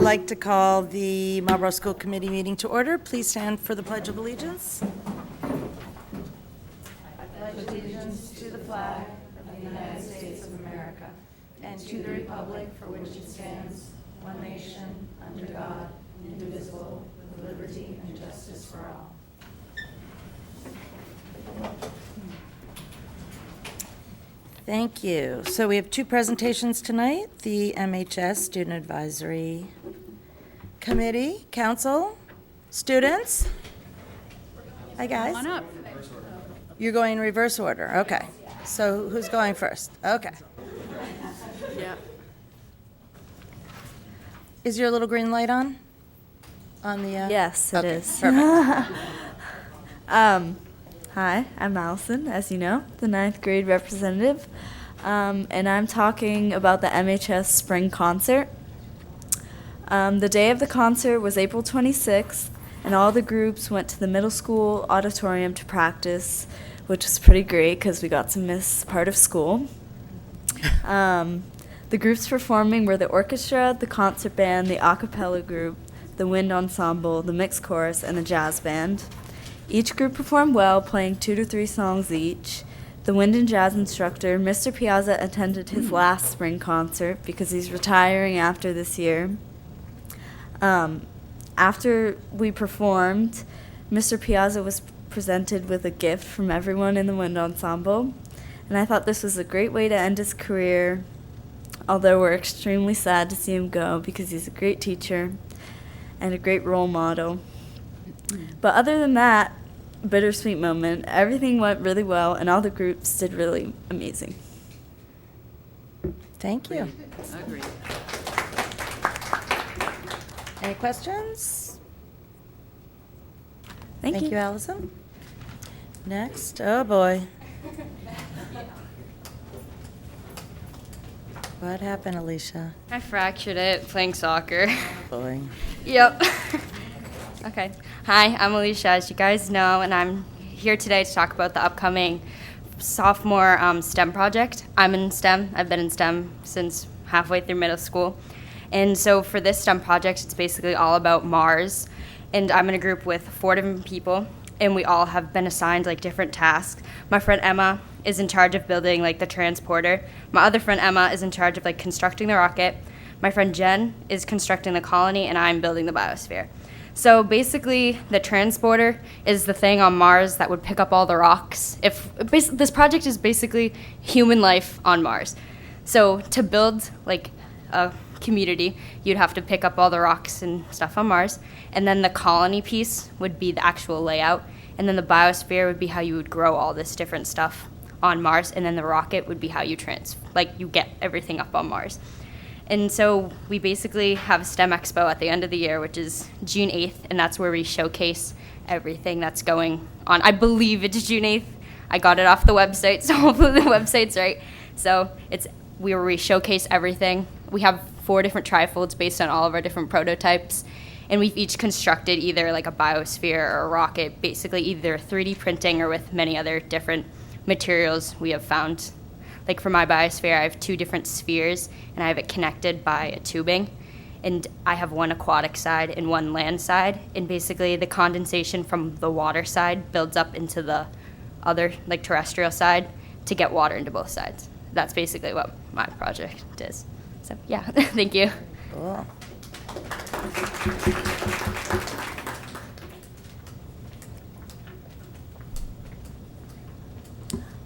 like to call the Marlborough School Committee meeting to order. Please stand for the Pledge of Allegiance. I pledge allegiance to the flag of the United States of America and to the republic for which it stands, one nation, under God, indivisible, with liberty and justice for all. Thank you. So we have two presentations tonight. The MHS Student Advisory Committee, Council, students. Hi, guys. Come on up. You're going in reverse order. Okay. So who's going first? Okay. Yeah. Is your little green light on? On the Yes, it is. Perfect. Hi, I'm Allison, as you know, the 9th grade representative, and I'm talking about the MHS Spring Concert. The day of the concert was April 26th, and all the groups went to the middle school auditorium to practice, which was pretty great because we got to miss part of school. The groups performing were the orchestra, the concert band, the a cappella group, the wind ensemble, the mixed chorus, and the jazz band. Each group performed well, playing 2 to 3 songs each. The wind and jazz instructor, Mr. Piazza, attended his last spring concert because he's retiring after this year. After we performed, Mr. Piazza was presented with a gift from everyone in the wind ensemble, and I thought this was a great way to end his career, although we're extremely sad to see him go because he's a great teacher and a great role model. But other than that bittersweet moment, everything went really well, and all the groups did really amazing. Thank you. Agreed. Any questions? Thank you. Allison. Next, oh boy. What happened, Alicia? I fractured it playing soccer. Boy. Yep. Okay. Hi, I'm Alicia, as you guys know, and I'm here today to talk about the upcoming sophomore STEM project. I'm in STEM. I've been in STEM since halfway through middle school. And so for this STEM project, it's basically all about Mars. And I'm in a group with 4 different people, and we all have been assigned like different tasks. My friend Emma is in charge of building like the transporter. My other friend Emma is in charge of like constructing the rocket. My friend Jen is constructing the colony, and I'm building the biosphere. So basically, the transporter is the thing on Mars that would pick up all the rocks. This project is basically human life on Mars. So to build like a community, you'd have to pick up all the rocks and stuff on Mars. And then the colony piece would be the actual layout. And then the biosphere would be how you would grow all this different stuff on Mars. And then the rocket would be how you you get everything up on Mars. And so we basically have STEM Expo at the end of the year, which is June 8th, and that's where we showcase everything that's going on. I believe it's June 8th. I got it off the website, so hopefully the website's right. So it's where we showcase everything. We have 4 different trifolds based on all of our different prototypes, and we've each constructed either like a biosphere or a rocket, basically either 3D printing or with many other different materials we have found. Like for my biosphere, I have 2 different spheres, and I have it connected by a tubing. And I have one aquatic side and one land side. And basically the condensation from the water side builds up into the other, like terrestrial side, to get water into both sides. That's basically what my project is. So yeah, thank you. Cool.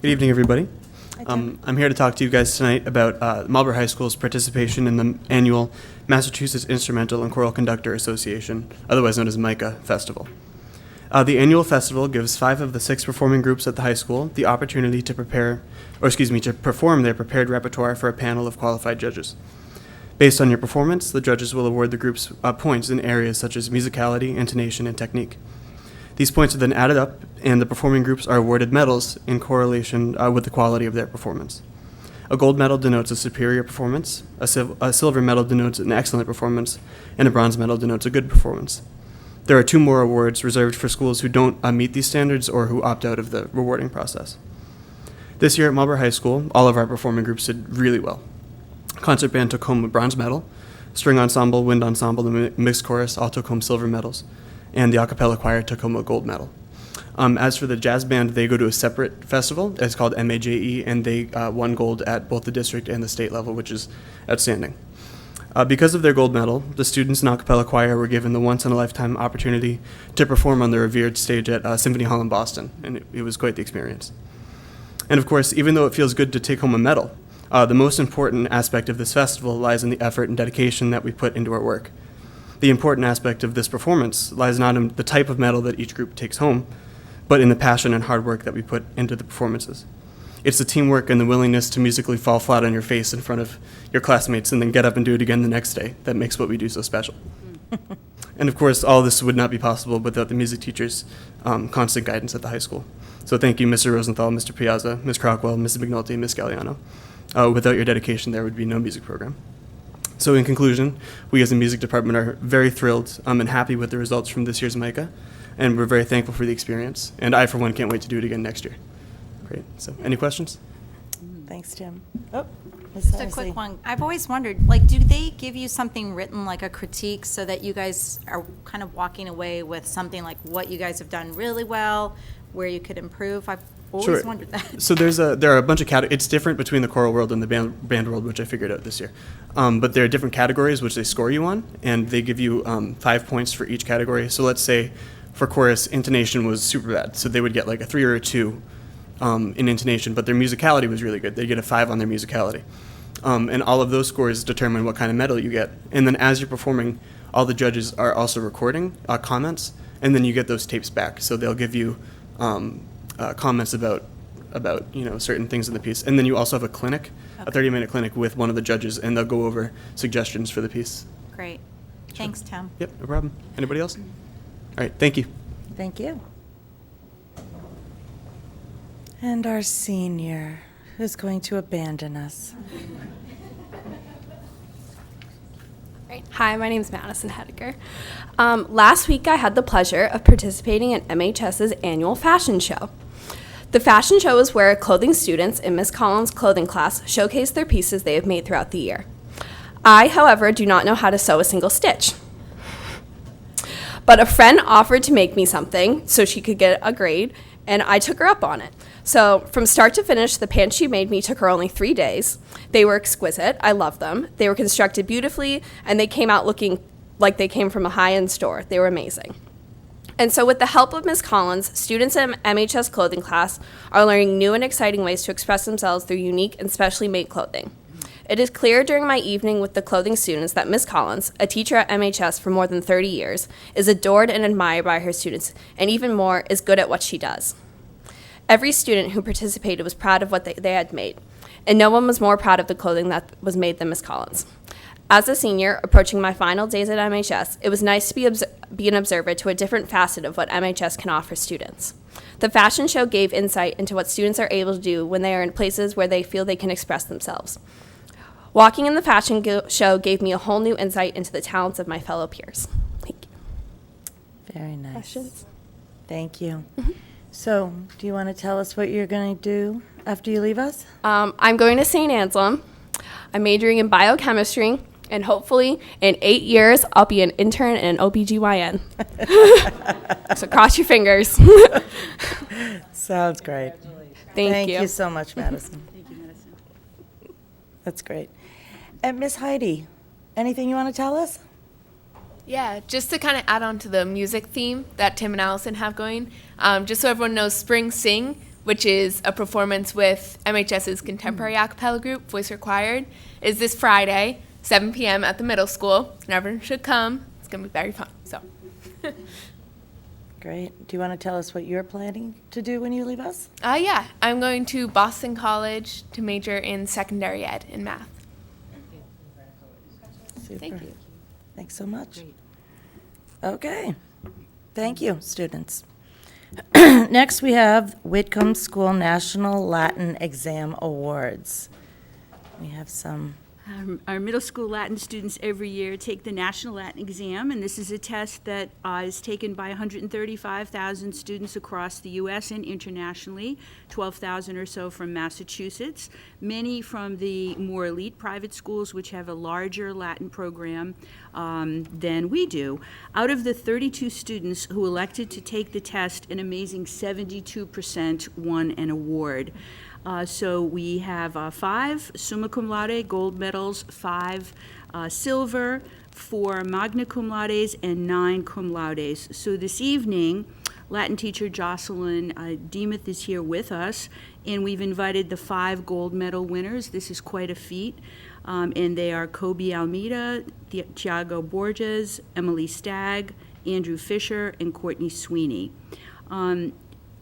Good evening, everybody. I'm here to talk to you guys tonight about Marlborough High School's participation in the annual Massachusetts Instrumental and Choral Conductor Association, otherwise known as MICA, festival. The annual festival gives 5 of the 6 performing groups at the high school the opportunity to perform their prepared repertoire for a panel of qualified judges. Based on your performance, the judges will award the groups points in areas such as musicality, intonation, and technique. These points are then added up, and the performing groups are awarded medals in correlation with the quality of their performance. A gold medal denotes a superior performance, a silver medal denotes an excellent performance, and a bronze medal denotes a good performance. There are 2 more awards reserved for schools who don't meet these standards or who opt out of the rewarding process. This year at Marlborough High School, all of our performing groups did really well. Concert band took home a bronze medal, string ensemble, wind ensemble, and mixed chorus all took home silver medals, and the a cappella choir took home a gold medal. As for the jazz band, they go to a separate festival. It's called MAJE, and they won gold at both the district and the state level, which is outstanding. Because of their gold medal, the students in a cappella choir were given the once-in-a-lifetime opportunity to perform on the revered stage at Symphony Hall in Boston, and it was quite the experience. And of course, even though it feels good to take home a medal, the most important aspect of this festival lies in the effort and dedication that we put into our work. The important aspect of this performance lies not in the type of medal that each group takes home, but in the passion and hard work that we put into the performances. It's the teamwork and the willingness to musically fall flat on your face in front of your classmates and then get up and do it again the next day that makes what we do so special. And of course, all this would not be possible without the music teachers' constant guidance at the high school. So thank you, Mr. Rosenthal, Mr. Piazza, Ms. Crockwell, Mrs. McNulty, Ms. Galliano. Without your dedication, there would be no music program. So in conclusion, we as a music department are very thrilled and happy with the results from this year's MICA, and we're very thankful for the experience. And I, for one, can't wait to do it again next year. Great. So any questions? Thanks, Tim. Oh, Ms. Just a Isley. quick one. I've always wondered, like, do they give you something written, like a critique, so that you guys are kind of walking away with something like what you guys have done really well, where you could improve? I've always wondered that. So there are a bunch of categories. It's different between the choral world and the band world, which I figured out this year. But there are different categories which they score you on, and they give you 5 points for each category. So let's say for chorus, intonation was super bad, so they would get like a 3 or a 2 in intonation, but their musicality was really good. They'd get a 5 on their musicality. And all of those scores determine what kind of medal you get. And then as you're performing, all the judges are also recording comments, and then you get those tapes back. So they'll give you comments about certain things in the piece. And then you also have a clinic, a 30-minute clinic with one of the judges, and they'll go over suggestions for the piece. Great. Thanks, Tim. Yep, no problem. Anybody else? All right, thank you. Thank you. And our senior, who's going to abandon us. Great. Hi, my name is Madison Hediger. Last week, I had the pleasure of participating in MHS's annual fashion show. The fashion show is where clothing students in Ms. Collins' clothing class showcase their pieces they have made throughout the year. I, however, do not know how to sew a single stitch. But a friend offered to make me something so she could get a grade, and I took her up on it. So from start to finish, the pants she made me took her only 3 days. They were exquisite. I love them. They were constructed beautifully, and they came out looking like they came from a high-end store. They were amazing. And so with the help of Ms. Collins, students in MHS clothing class are learning new and exciting ways to express themselves through unique and specially made clothing. It is clear during my evening with the clothing students that Ms. Collins, a teacher at MHS for more than 30 years, is adored and admired by her students, and even more, is good at what she does. Every student who participated was proud of what they had made, and no one was more proud of the clothing that was made than Ms. Collins. As a senior, approaching my final days at MHS, it was nice to be an observer to a different facet of what MHS can offer students. The fashion show gave insight into what students are able to do when they are in places where they feel they can express themselves. Walking in the fashion show gave me a whole new insight into the talents of my fellow peers. Thank you. Very nice. Questions? Thank you. So, do you want to tell us what you're going to do after you leave us? I'm going to St. Anselm. I'm majoring in biochemistry, and hopefully in 8 years, I'll be an intern and an OBGYN. So cross your fingers. Sounds great. Thank you. Thank you so much, Madison. Thank you, Madison. That's great. And Miss Heidi, anything you want to tell us? Yeah, just to kind of add on to the music theme that Tim and Allison have going, just so everyone knows, Spring Sing, which is a performance with MHS's contemporary a cappella group, Voice Required, is this Friday, 7 p.m. at the middle school, and everyone should come. It's going to be very fun. So, Great. Do you want to tell us what you're planning to do when you leave us? yeah, I'm going to Boston College to major in secondary ed in math. Super. Thank you. Thanks so much. Okay. Thank you, students. Next, we have Whitcomb School National Latin Exam Awards. We have some Our middle school Latin students every year take the National Latin Exam, and this is a test that is taken by 135,000 students across the U.S. and internationally, 12,000 or so from Massachusetts, many from the more elite private schools, which have a larger Latin program than we do. Out of the 32 students who elected to take the test, an amazing 72% won an award. So we have 5 summa cum laude gold medals, 5 silver, 4 magna cum laudes, and 9 cum laudes. So this evening, Latin teacher Jocelyn Demuth is here with us, and we've invited the 5 gold medal winners. This is quite a feat. And they are Kobe Almeida, Tiago Borges, Emily Stagg, Andrew Fisher, and Courtney Sweeney.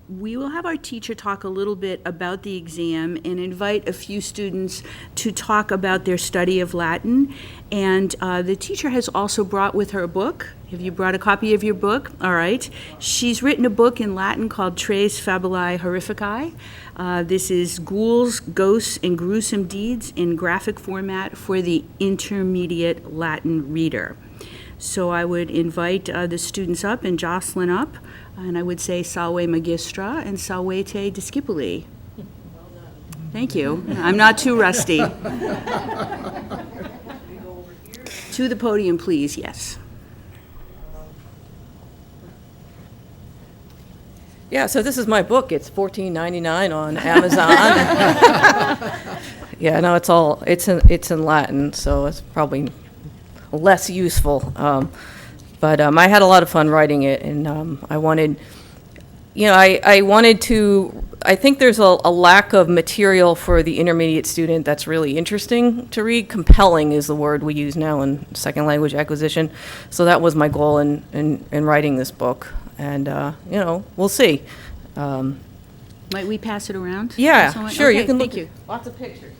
We will have our teacher talk a little bit about the exam and invite a few students to talk about their study of Latin. And the teacher has also brought with her a book. Have you brought a copy of your book? All right. She's written a book in Latin called Tres Fabulae Horrificae. This is ghouls, ghosts, and gruesome deeds in graphic format for the intermediate Latin reader. So I would invite the students up and Jocelyn up, and I would say salve magistra and salvete discipuli. Thank you. I'm not too rusty. To the podium, please, yes. Yeah, so this is my book. It's $14.99 on Amazon. Yeah, no, it's in Latin, so it's probably less useful. But I had a lot of fun writing it, and I wanted, I think there's a lack of material for the intermediate student that's really interesting to read. Compelling is the word we use now in second language acquisition. So that was my goal in writing this book. And, we'll see. Might we pass it around? Yeah, Someone? sure. Okay, You can thank look. you. Lots of pictures.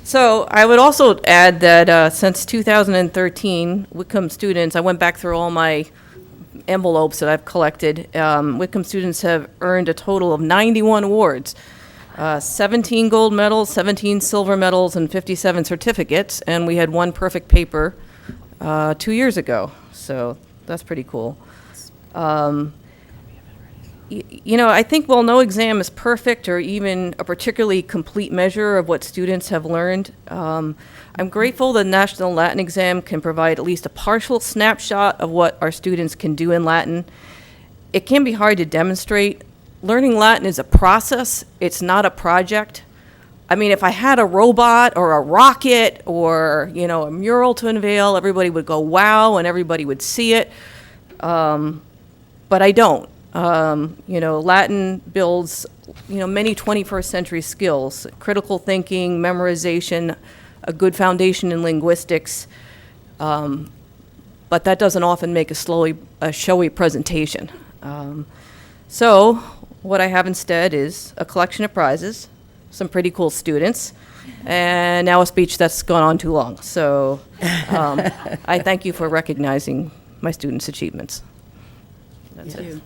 So I would also add that since 2013, Whitcomb students, I went back through all my envelopes that I've collected. Whitcomb students have earned a total of 91 awards, 17 gold medals, 17 silver medals, and 57 certificates. And we had 1 perfect paper 2 years ago. So that's pretty cool. I think while no exam is perfect or even a particularly complete measure of what students have learned, I'm grateful the National Latin Exam can provide at least a partial snapshot of what our students can do in Latin. It can be hard to demonstrate. Learning Latin is a process, it's not a project. I mean, if I had a robot or a rocket or, a mural to unveil, everybody would go, wow, and everybody would see it. But I don't. Latin builds, many 21st century skills, critical thinking, memorization, a good foundation in linguistics, but that doesn't often make a showy presentation. So what I have instead is a collection of prizes, some pretty cool students, and now a speech that's gone on too long. So I thank you for recognizing my students' achievements. That's it.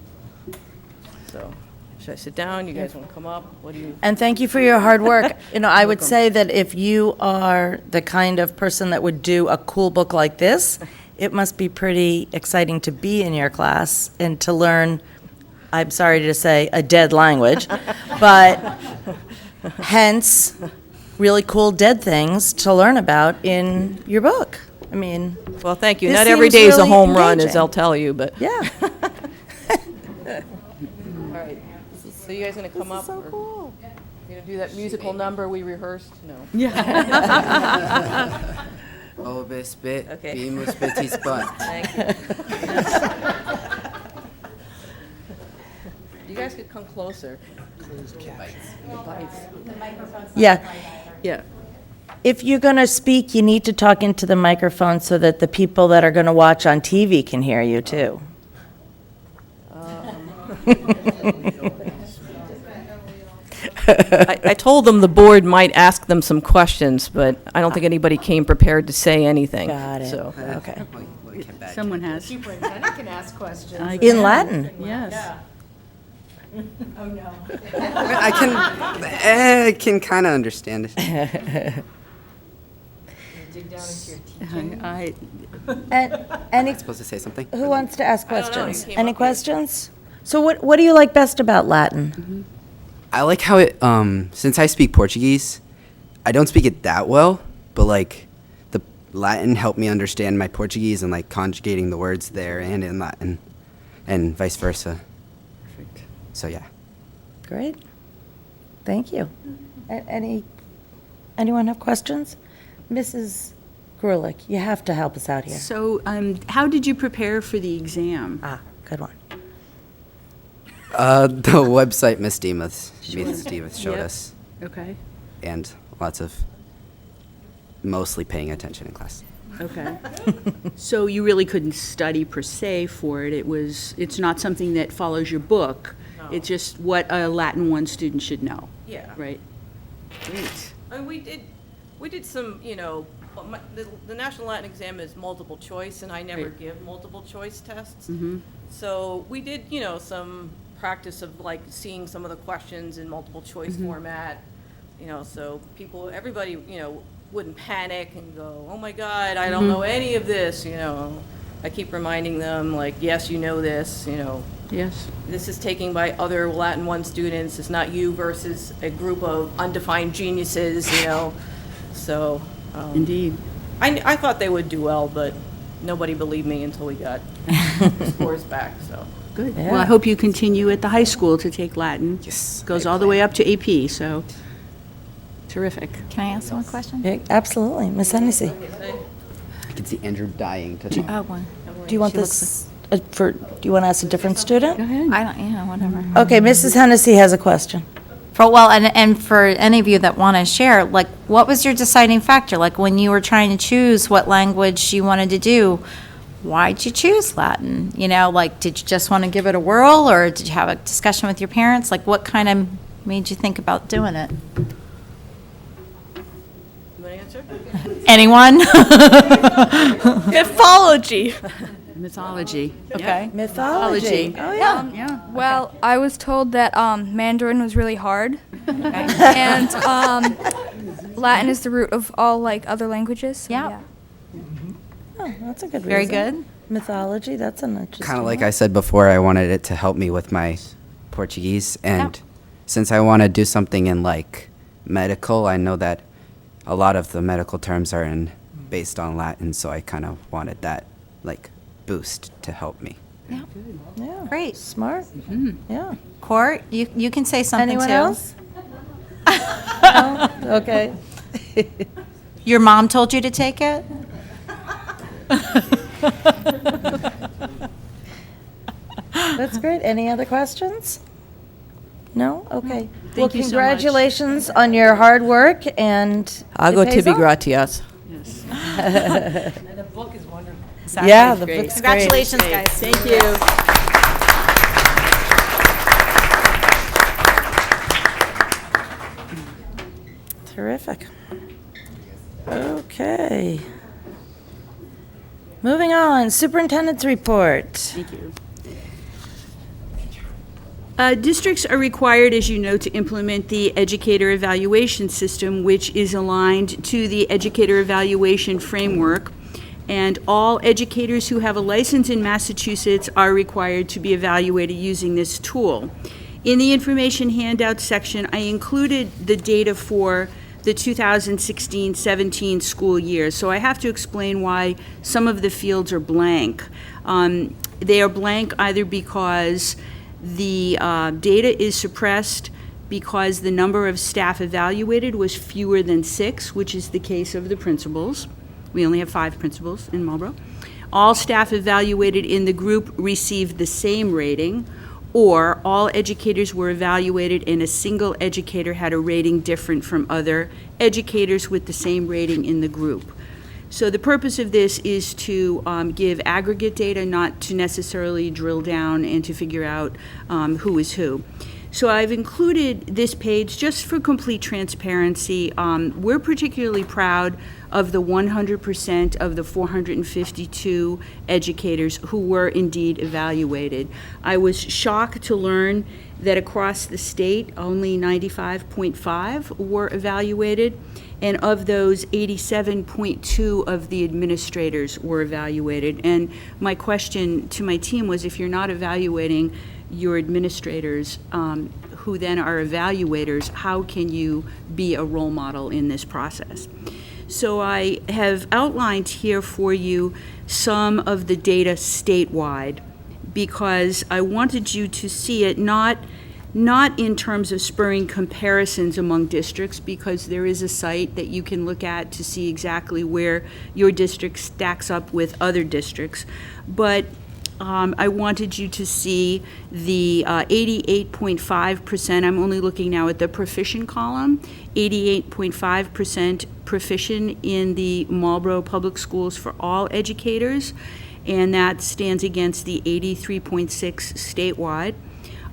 So, should I sit down? You guys want to come up? What do you? And thank you for your hard work. I would say that if you are the kind of person that would do a cool book like this, it must be pretty exciting to be in your class and to learn, I'm sorry to say, a dead language, but hence really cool dead things to learn about in your book. I mean, Well, thank you. this Not every seems day is a really home run, as engaging. I'll tell you, but. yeah. All right. So you guys gonna come up? So cool. You gonna do that musical number we rehearsed? No. Obis bit, Okay. bimus bitis butt. Thank you. You guys could come closer. Yeah. Yeah. If you're going to speak, you need to talk into the microphone so that the people that are going to watch on TV can hear you too. I told them the board might ask them some questions, but I don't think anybody came prepared to say anything. Got it. So, Okay. Someone has. In Latin. Yes. I can kind of understand it. Any, Supposed to say something? who wants to ask questions? came Any up questions? So what do you like best about Latin? I like how it, since I speak Portuguese, I don't speak it that well, but like the Latin helped me understand my Portuguese and like conjugating the words there and in Latin and vice versa. Perfect. So yeah. Great. Thank you. Anyone have questions? Mrs. Grulich, you have to help us out here. So how did you prepare for the exam? Ah, good one. The website Miss Demuth showed Yep. us, Okay, and lots of mostly paying attention in class. okay. So you really couldn't study per se for it. It's not something that follows your book. It's just what a Latin 1 student should know, Yeah. right? Great. And we did some, well, the National Latin Exam is multiple choice, and I never Right. give multiple choice tests. Mm-hmm. So we did, some practice of like seeing some of the questions in multiple choice format, so everybody, wouldn't panic and go, oh my God, I don't know any of this, I keep reminding them like, yes, you know this, Yes. this is taken by other Latin 1 students, it's not you versus a group of undefined geniuses, so. Indeed. I thought they would do well, but nobody believed me until we got scores back, so. Good. Well, I hope you continue at the high school to take Latin. Yes. Goes all the way up to AP, so terrific. Can I ask one question? Yeah, absolutely. Ms. Hennessy, I can see Andrew dying to talk. Oh, one. do you want this, do you want to ask a different student? Go ahead. I don't, whatever. Okay, Mrs. Hennessy has a question. And for any of you that want to share, like, what was your deciding factor? Like, when you were trying to choose what language you wanted to do, why'd you choose Latin? Like, did you just want to give it a whirl, or did you have a discussion with your parents? Like, what kind of made you think about doing it? You want to answer? Anyone? Mythology. Mythology. Okay. Mythology. Oh, yeah. Yeah. Well, I was told that Mandarin was really hard, and Latin is the root of all like other languages. So, Yeah. yeah. Oh, that's a good reason. Very good. Mythology, that's an interesting Kind of like one. I said before, I wanted it to help me with my Portuguese, and since I want to do something in like medical, I know that a lot of the medical terms are based on Latin, so I kind of wanted that like boost to help me. Yeah. Great. Smart. Yeah. Court, you can say something Anyone too. else? No? Okay. Your mom told you to take it? That's great. Any other questions? No? Okay. Thank Well, you so much. congratulations on your hard work, and Ago it pays tibi off. gratias. Yeah, the Great. book's great. Congratulations, guys. Thank you. Terrific. Okay. Moving on, superintendent's report. Thank you. Districts are required, as you know, to implement the educator evaluation system, which is aligned to the educator evaluation framework. And all educators who have a license in Massachusetts are required to be evaluated using this tool. In the information handout section, I included the data for the 2016-17 school year. So I have to explain why some of the fields are blank. They are blank either because the data is suppressed because the number of staff evaluated was fewer than 6, which is the case of the principals. We only have 5 principals in Marlborough. All staff evaluated in the group received the same rating, or all educators were evaluated and a single educator had a rating different from other educators with the same rating in the group. So the purpose of this is to give aggregate data, not to necessarily drill down and to figure out who is who. So I've included this page just for complete transparency. We're particularly proud of the 100% of the 452 educators who were indeed evaluated. I was shocked to learn that across the state, only 95.5 were evaluated, and of those, 87.2 of the administrators were evaluated. And my question to my team was, if you're not evaluating your administrators, who then are evaluators, how can you be a role model in this process? So I have outlined here for you some of the data statewide, because I wanted you to see it not in terms of spurring comparisons among districts, because there is a site that you can look at to see exactly where your district stacks up with other districts, but I wanted you to see the 88.5%, I'm only looking now at the proficient column, 88.5% proficient in the Marlborough Public Schools for all educators, and that stands against the 83.6 statewide.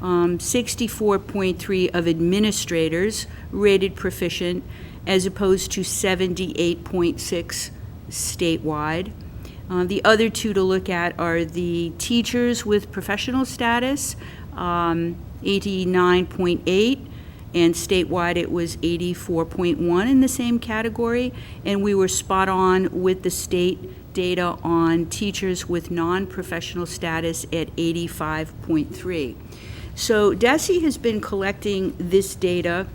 64.3 of administrators rated proficient, as opposed to 78.6 statewide. The other two to look at are the teachers with professional status, 89.8, and statewide it was 84.1 in the same category, and we were spot on with the state data on teachers with non-professional status at 85.3. So DESE has been collecting this data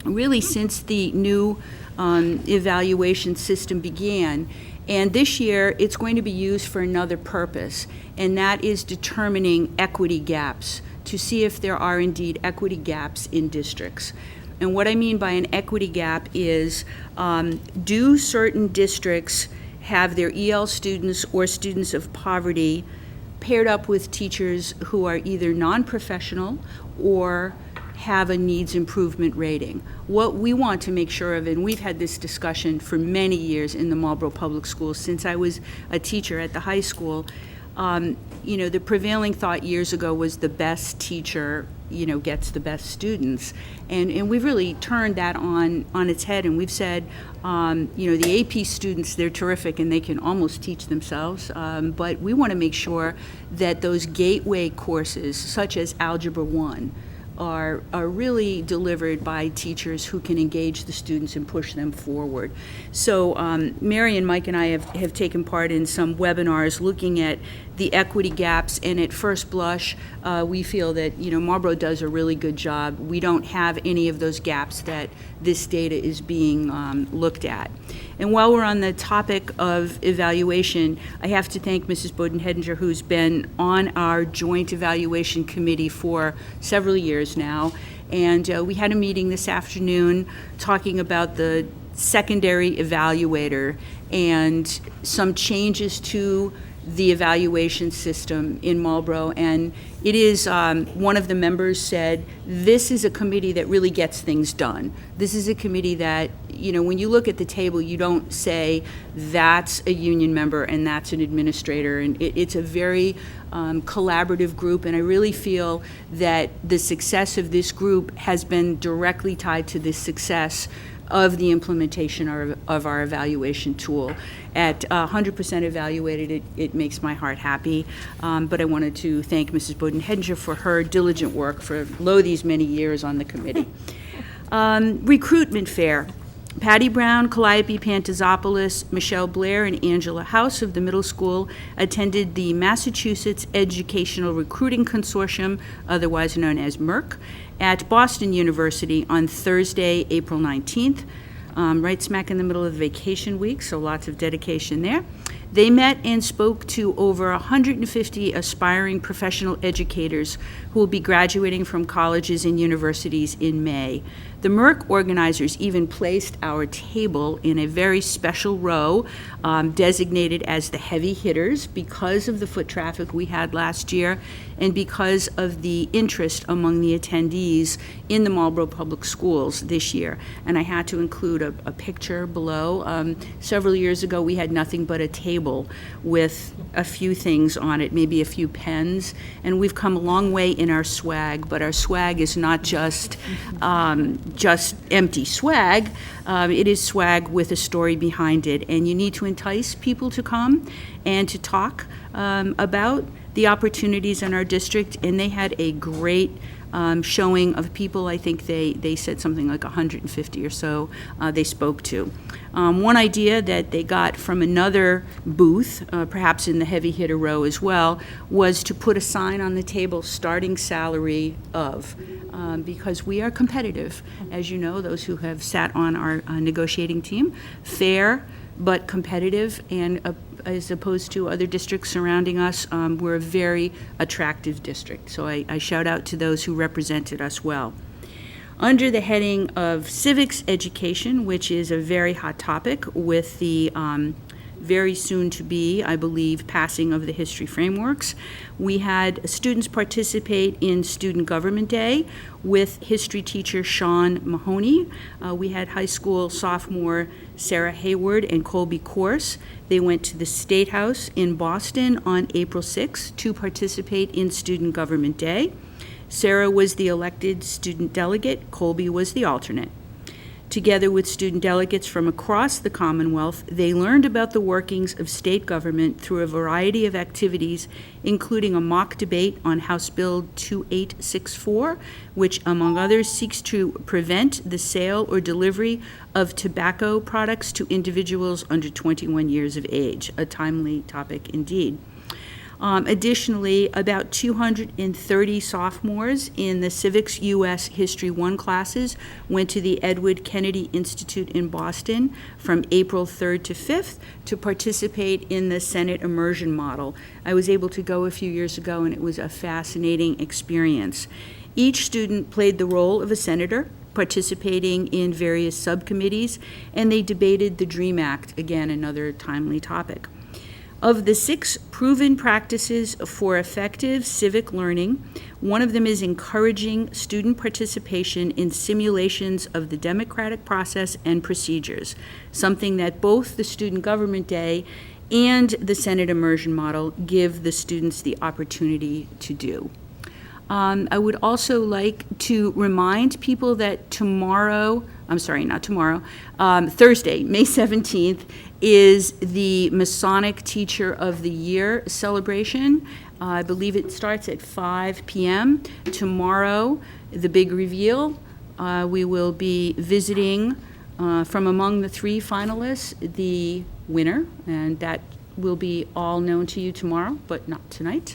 really since the new evaluation system began. And this year, it's going to be used for another purpose, and that is determining equity gaps, to see if there are indeed equity gaps in districts. And what I mean by an equity gap is, do certain districts have their EL students or students of poverty paired up with teachers who are either non-professional or have a needs improvement rating? What we want to make sure of, and we've had this discussion for many years in the Marlborough Public Schools since I was a teacher at the high school, the prevailing thought years ago was the best teacher, gets the best students. And we've really turned that on its head, and we've said, the AP students, they're terrific and they can almost teach themselves, but we want to make sure that those gateway courses, such as Algebra 1, are really delivered by teachers who can engage the students and push them forward. So Mary and Mike and I have taken part in some webinars looking at the equity gaps, and at first blush, we feel that Marlborough does a really good job. We don't have any of those gaps that this data is being looked at. And while we're on the topic of evaluation, I have to thank Mrs. Boden-Hedinger, who's been on our joint evaluation committee for several years now. And we had a meeting this afternoon talking about the secondary evaluator and some changes to the evaluation system in Marlborough. And it is, one of the members said, this is a committee that really gets things done. This is a committee that, when you look at the table, you don't say that's a union member and that's an administrator. And it's a very collaborative group, and I really feel that the success of this group has been directly tied to the success of the implementation of our evaluation tool. At 100% evaluated, it makes my heart happy, but I wanted to thank Mrs. Boden-Hedinger for her diligent work for these many years on the committee. Recruitment fair. Patty Brown, Calliope Pantazopoulos, Michelle Blair, and Angela House of the middle school attended the Massachusetts Educational Recruiting Consortium, otherwise known as MERC, at Boston University on Thursday, April 19th, right smack in the middle of the vacation week, so lots of dedication there. They met and spoke to over 150 aspiring professional educators who will be graduating from colleges and universities in May. The Merck organizers even placed our table in a very special row designated as the heavy hitters because of the foot traffic we had last year and because of the interest among the attendees in the Marlborough Public Schools this year. And I had to include a picture below. Several years ago, we had nothing but a table with a few things on it, maybe a few pens, and we've come a long way in our swag, but our swag is not just empty swag. It is swag with a story behind it, and you need to entice people to come and to talk about the opportunities in our district, and they had a great showing of people. I think they said something like 150 or so they spoke to. One idea that they got from another booth, perhaps in the heavy hitter row as well, was to put a sign on the table, starting salary of, because we are competitive, as you know, those who have sat on our negotiating team, fair but competitive, and as opposed to other districts surrounding us, we're a very attractive district. So I shout out to those who represented us well. Under the heading of civics education, which is a very hot topic with the very soon to be, I believe, passing of the history frameworks, we had students participate in Student Government Day with history teacher Sean Mahoney. We had high school sophomore Sarah Hayward and Colby Corse. They went to the State House in Boston on April 6th to participate in Student Government Day. Sarah was the elected student delegate, Colby was the alternate. Together with student delegates from across the Commonwealth, they learned about the workings of state government through a variety of activities, including a mock debate on House Bill 2864, which, among others, seeks to prevent the sale or delivery of tobacco products to individuals under 21 years of age, a timely topic indeed. Additionally, about 230 sophomores in the Civics US History 1 classes went to the Edward Kennedy Institute in Boston from April 3rd to 5th to participate in the Senate immersion model. I was able to go a few years ago, and it was a fascinating experience. Each student played the role of a senator, participating in various subcommittees, and they debated the DREAM Act, again, another timely topic. Of the 6 proven practices for effective civic learning, one of them is encouraging student participation in simulations of the democratic process and procedures, something that both the Student Government Day and the Senate immersion model give the students the opportunity to do. I would also like to remind people that Thursday, May 17th, is the Masonic Teacher of the Year celebration. I believe it starts at 5 p.m. Tomorrow, the big reveal. We will be visiting from among the 3 finalists, the winner, and that will be all known to you tomorrow, but not tonight.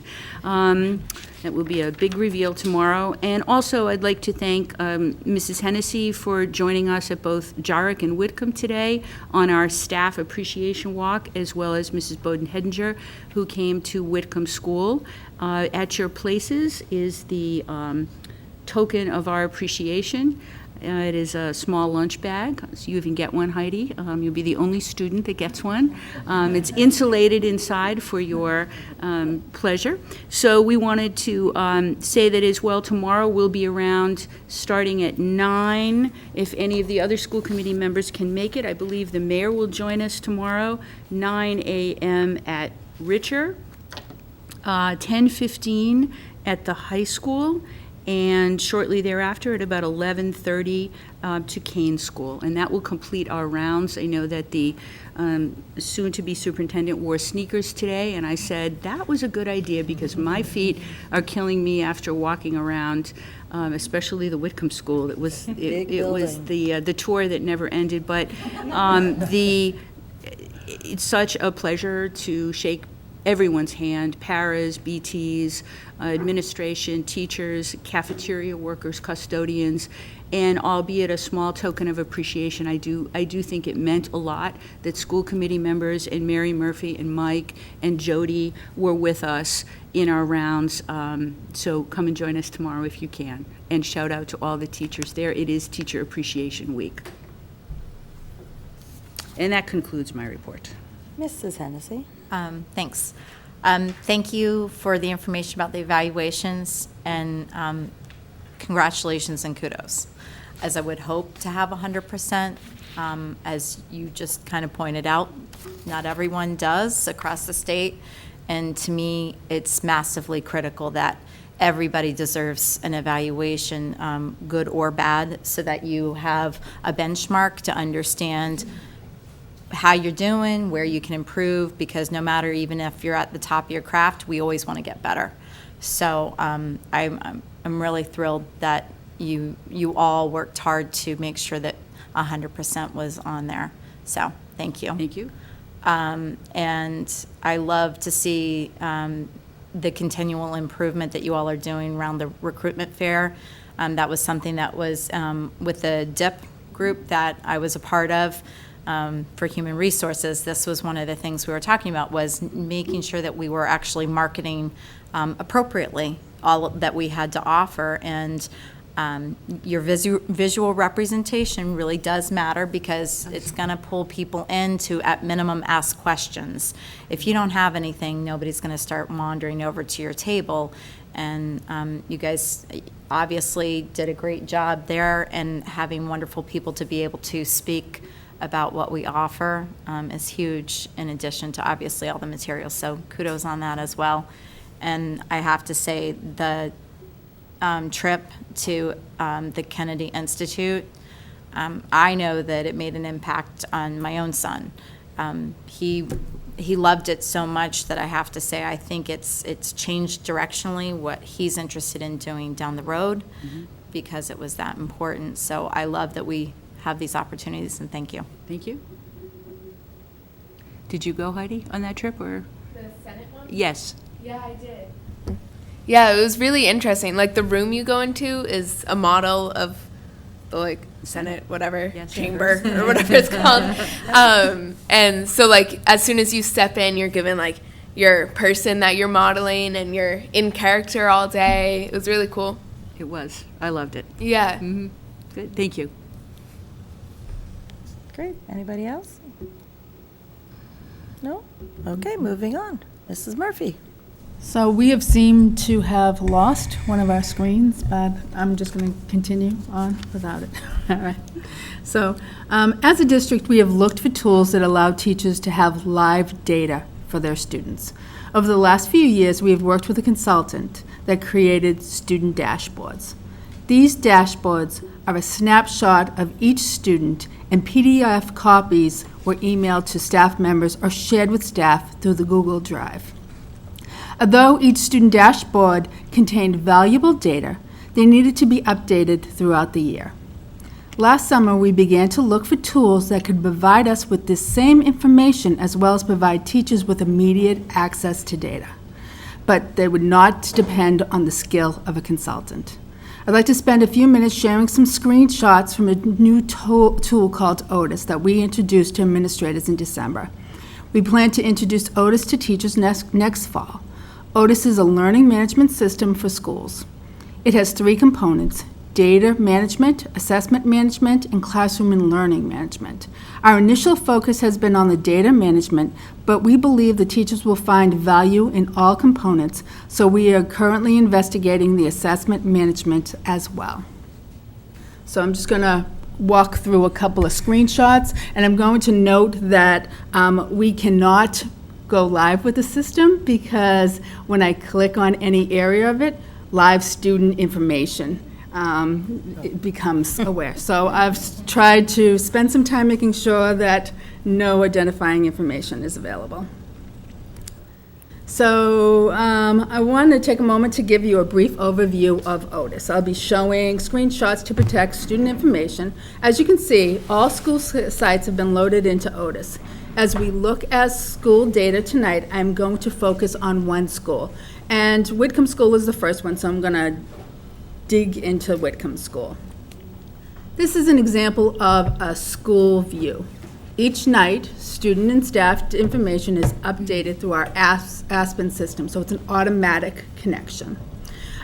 That will be a big reveal tomorrow. And also, I'd like to thank Mrs. Hennessy for joining us at both Jarrick and Whitcomb today on our staff appreciation walk, as well as Mrs. Bowden-Hedinger, who came to Whitcomb School. At your places is the token of our appreciation. It is a small lunch bag, so you even get one, Heidi. You'll be the only student that gets one. It's insulated inside for your pleasure. So we wanted to say that as well, tomorrow we'll be around starting at 9. If any of the other school committee members can make it, I believe the mayor will join us tomorrow, 9 a.m. at Richer, 10:15 at the high school, and shortly thereafter at about 11:30 to Kane School. And that will complete our rounds. I know that the soon-to-be superintendent wore sneakers today, and I said, that was a good idea because my feet are killing me after walking around, especially the Whitcomb School. It was the tour that never ended, but it's such a pleasure to shake everyone's hand, paras, BTs, administration, teachers, cafeteria workers, custodians, and albeit a small token of appreciation, I do think it meant a lot that school committee members and Mary Murphy and Mike and Jody were with us in our rounds. So come and join us tomorrow if you can. And shout out to all the teachers there. It is Teacher Appreciation Week. And that concludes my report. Mrs. Hennessy. Thanks. Thank you for the information about the evaluations, and congratulations and kudos. As I would hope to have 100%, as you just kind of pointed out, not everyone does across the state, and to me, it's massively critical that everybody deserves an evaluation, good or bad, so that you have a benchmark to understand how you're doing, where you can improve, because no matter, even if you're at the top of your craft, we always want to get better. So I'm really thrilled that you all worked hard to make sure that 100% was on there. So thank you. Thank you. And I love to see the continual improvement that you all are doing around the recruitment fair. That was something that was with the DIP group that I was a part of. For human resources, this was one of the things we were talking about, was making sure that we were actually marketing appropriately all that we had to offer. And your visual representation really does matter, because it's going to pull people in to, at minimum, ask questions. If you don't have anything, nobody's going to start wandering over to your table. And you guys obviously did a great job there, and having wonderful people to be able to speak about what we offer is huge, in addition to obviously all the materials. So kudos on that as well. And I have to say, the trip to the Kennedy Institute, I know that it made an impact on my own son. He loved it so much that I have to say, I think it's changed directionally what he's interested in doing down the road, because it was that important. So I love that we have these opportunities, and thank you. Thank you. Did you go, Heidi, on that trip, or? The Senate one? Yes. Yeah, I did. Yeah, it was really interesting. Like, the room you go into is a model of the, like, Senate, whatever, chamber, or whatever it's called. And so, like, as soon as you step in, you're given, like, your person that you're modeling, and you're in character all day. It was really cool. It was. I loved it. Yeah. Mm-hmm. Good. Thank you. Great. Anybody else? No? Okay, moving on. Mrs. Murphy. So we have seemed to have lost one of our screens, but I'm just going to continue on without it. All right. So as a district, we have looked for tools that allow teachers to have live data for their students. Over the last few years, we have worked with a consultant that created student dashboards. These dashboards are a snapshot of each student, and PDF copies were emailed to staff members or shared with staff through the Google Drive. Although each student dashboard contained valuable data, they needed to be updated throughout the year. Last summer, we began to look for tools that could provide us with this same information, as well as provide teachers with immediate access to data, but they would not depend on the skill of a consultant. I'd like to spend a few minutes sharing some screenshots from a new tool called Otis that we introduced to administrators in December. We plan to introduce Otis to teachers next fall. Otis is a learning management system for schools. It has 3 components: data management, assessment management, and classroom and learning management. Our initial focus has been on the data management, but we believe the teachers will find value in all components, so we are currently investigating the assessment management as well. So I'm just going to walk through a couple of screenshots, and I'm going to note that we cannot go live with the system, because when I click on any area of it, live student information it becomes aware. So I've tried to spend some time making sure that no identifying information is available. So I want to take a moment to give you a brief overview of Otis. I'll be showing screenshots to protect student information. As you can see, all school sites have been loaded into Otis. as we look at school data tonight, I'm going to focus on one school. And Whitcomb School is the first one, so I'm going to dig into Whitcomb School. This is an example of a school view. Each night, student and staff information is updated through our Aspen system, so it's an automatic connection.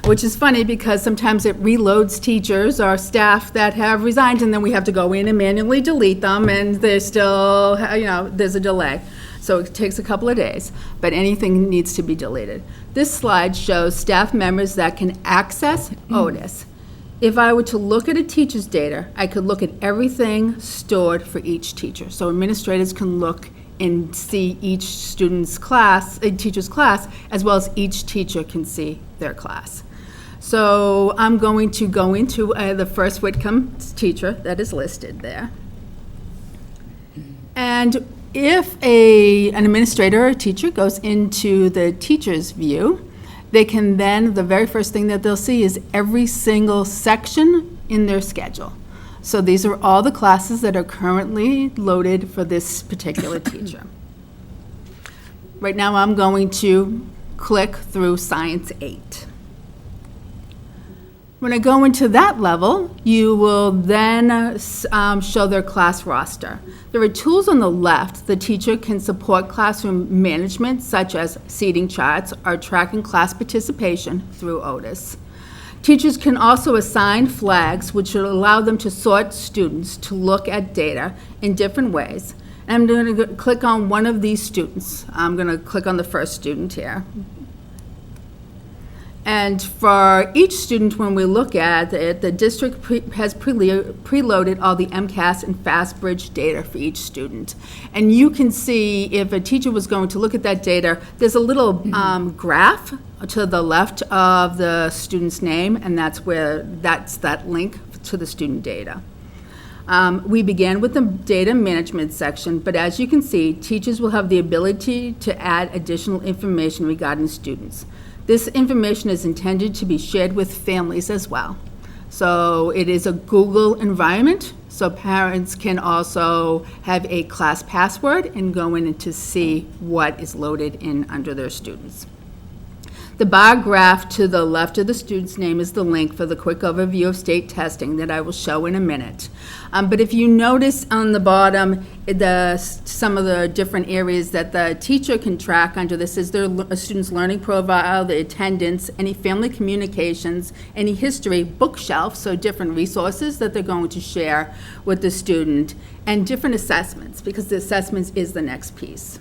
Which is funny because sometimes it reloads teachers or staff that have resigned, and then we have to go in and manually delete them, and there's still, there's a delay. So it takes a couple of days, but anything needs to be deleted. This slide shows staff members that can access Otis. If I were to look at a teacher's data, I could look at everything stored for each teacher. So administrators can look and see each student's class, teacher's class, as well as each teacher can see their class. So I'm going to go into the first Whitcomb teacher that is listed there. And if an administrator or a teacher goes into the teacher's view, they can then, the very first thing that they'll see is every single section in their schedule. So these are all the classes that are currently loaded for this particular teacher. Right now I'm going to click through Science 8. When I go into that level, you will then show their class roster. There are tools on the left. The teacher can support classroom management, such as seating charts or tracking class participation through Otis. Teachers can also assign flags, which will allow them to sort students to look at data in different ways. And I'm going to click on one of these students. I'm going to click on the first student here. And for each student, when we look at it, the district has preloaded all the MCAS and FastBridge data for each student. And you can see if a teacher was going to look at that data, there's a little graph to the left of the student's name, and that's that link to the student data. We began with the data management section, but as you can see, teachers will have the ability to add additional information regarding students. This information is intended to be shared with families as well. So it is a Google environment, so parents can also have a class password and go in to see what is loaded in under their students. The bar graph to the left of the student's name is the link for the quick overview of state testing that I will show in a minute. But if you notice on the bottom, some of the different areas that the teacher can track under this is their student's learning profile, the attendance, any family communications, any history, bookshelf, so different resources that they're going to share with the student, and different assessments, because the assessments is the next piece.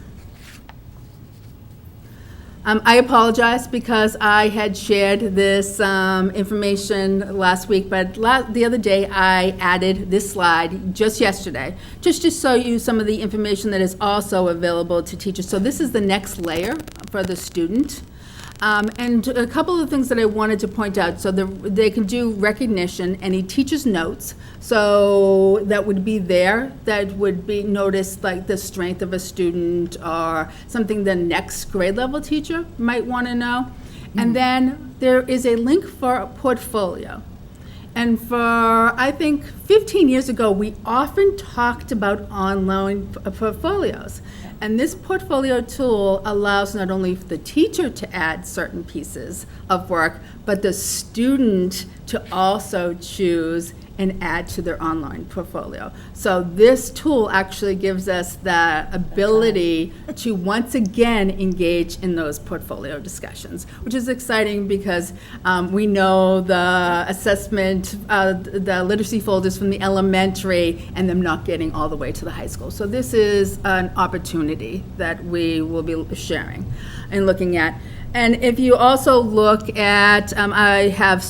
I apologize because I had shared this information last week, but the other day I added this slide just yesterday, just to show you some of the information that is also available to teachers. So this is the next layer for the student. And a couple of things that I wanted to point out. So they can do recognition, any teacher's notes. So that would be there. That would be noticed, like the strength of a student or something the next grade level teacher might want to know. And then there is a link for a portfolio. And for, I think, 15 years ago, we often talked about online portfolios. And this portfolio tool allows not only the teacher to add certain pieces of work, but the student to also choose and add to their online portfolio. So this tool actually gives us the ability to once again engage in those portfolio discussions, which is exciting because we know the assessment, the literacy folders from the elementary and them not getting all the way to the high school. So this is an opportunity that we will be sharing and looking at. And if you also look at, I have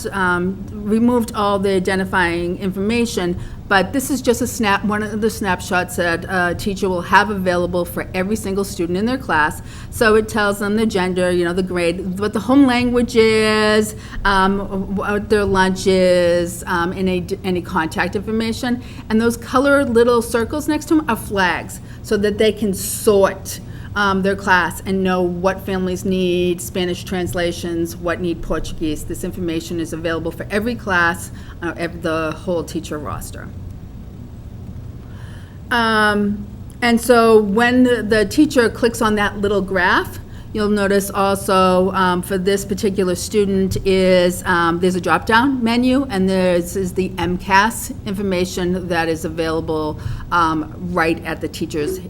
removed all the identifying information, but this is just one of the snapshots that a teacher will have available for every single student in their class. So it tells them the gender, the grade, what the home language is, what their lunch is, any contact information. And those colored little circles next to them are flags so that they can sort their class and know what families need Spanish translations, what need Portuguese. This information is available for every class, the whole teacher roster. And And so when the teacher clicks on that little graph, you'll notice also for this particular student is there's a drop-down menu, and this is the MCAS information that is available right at the teacher's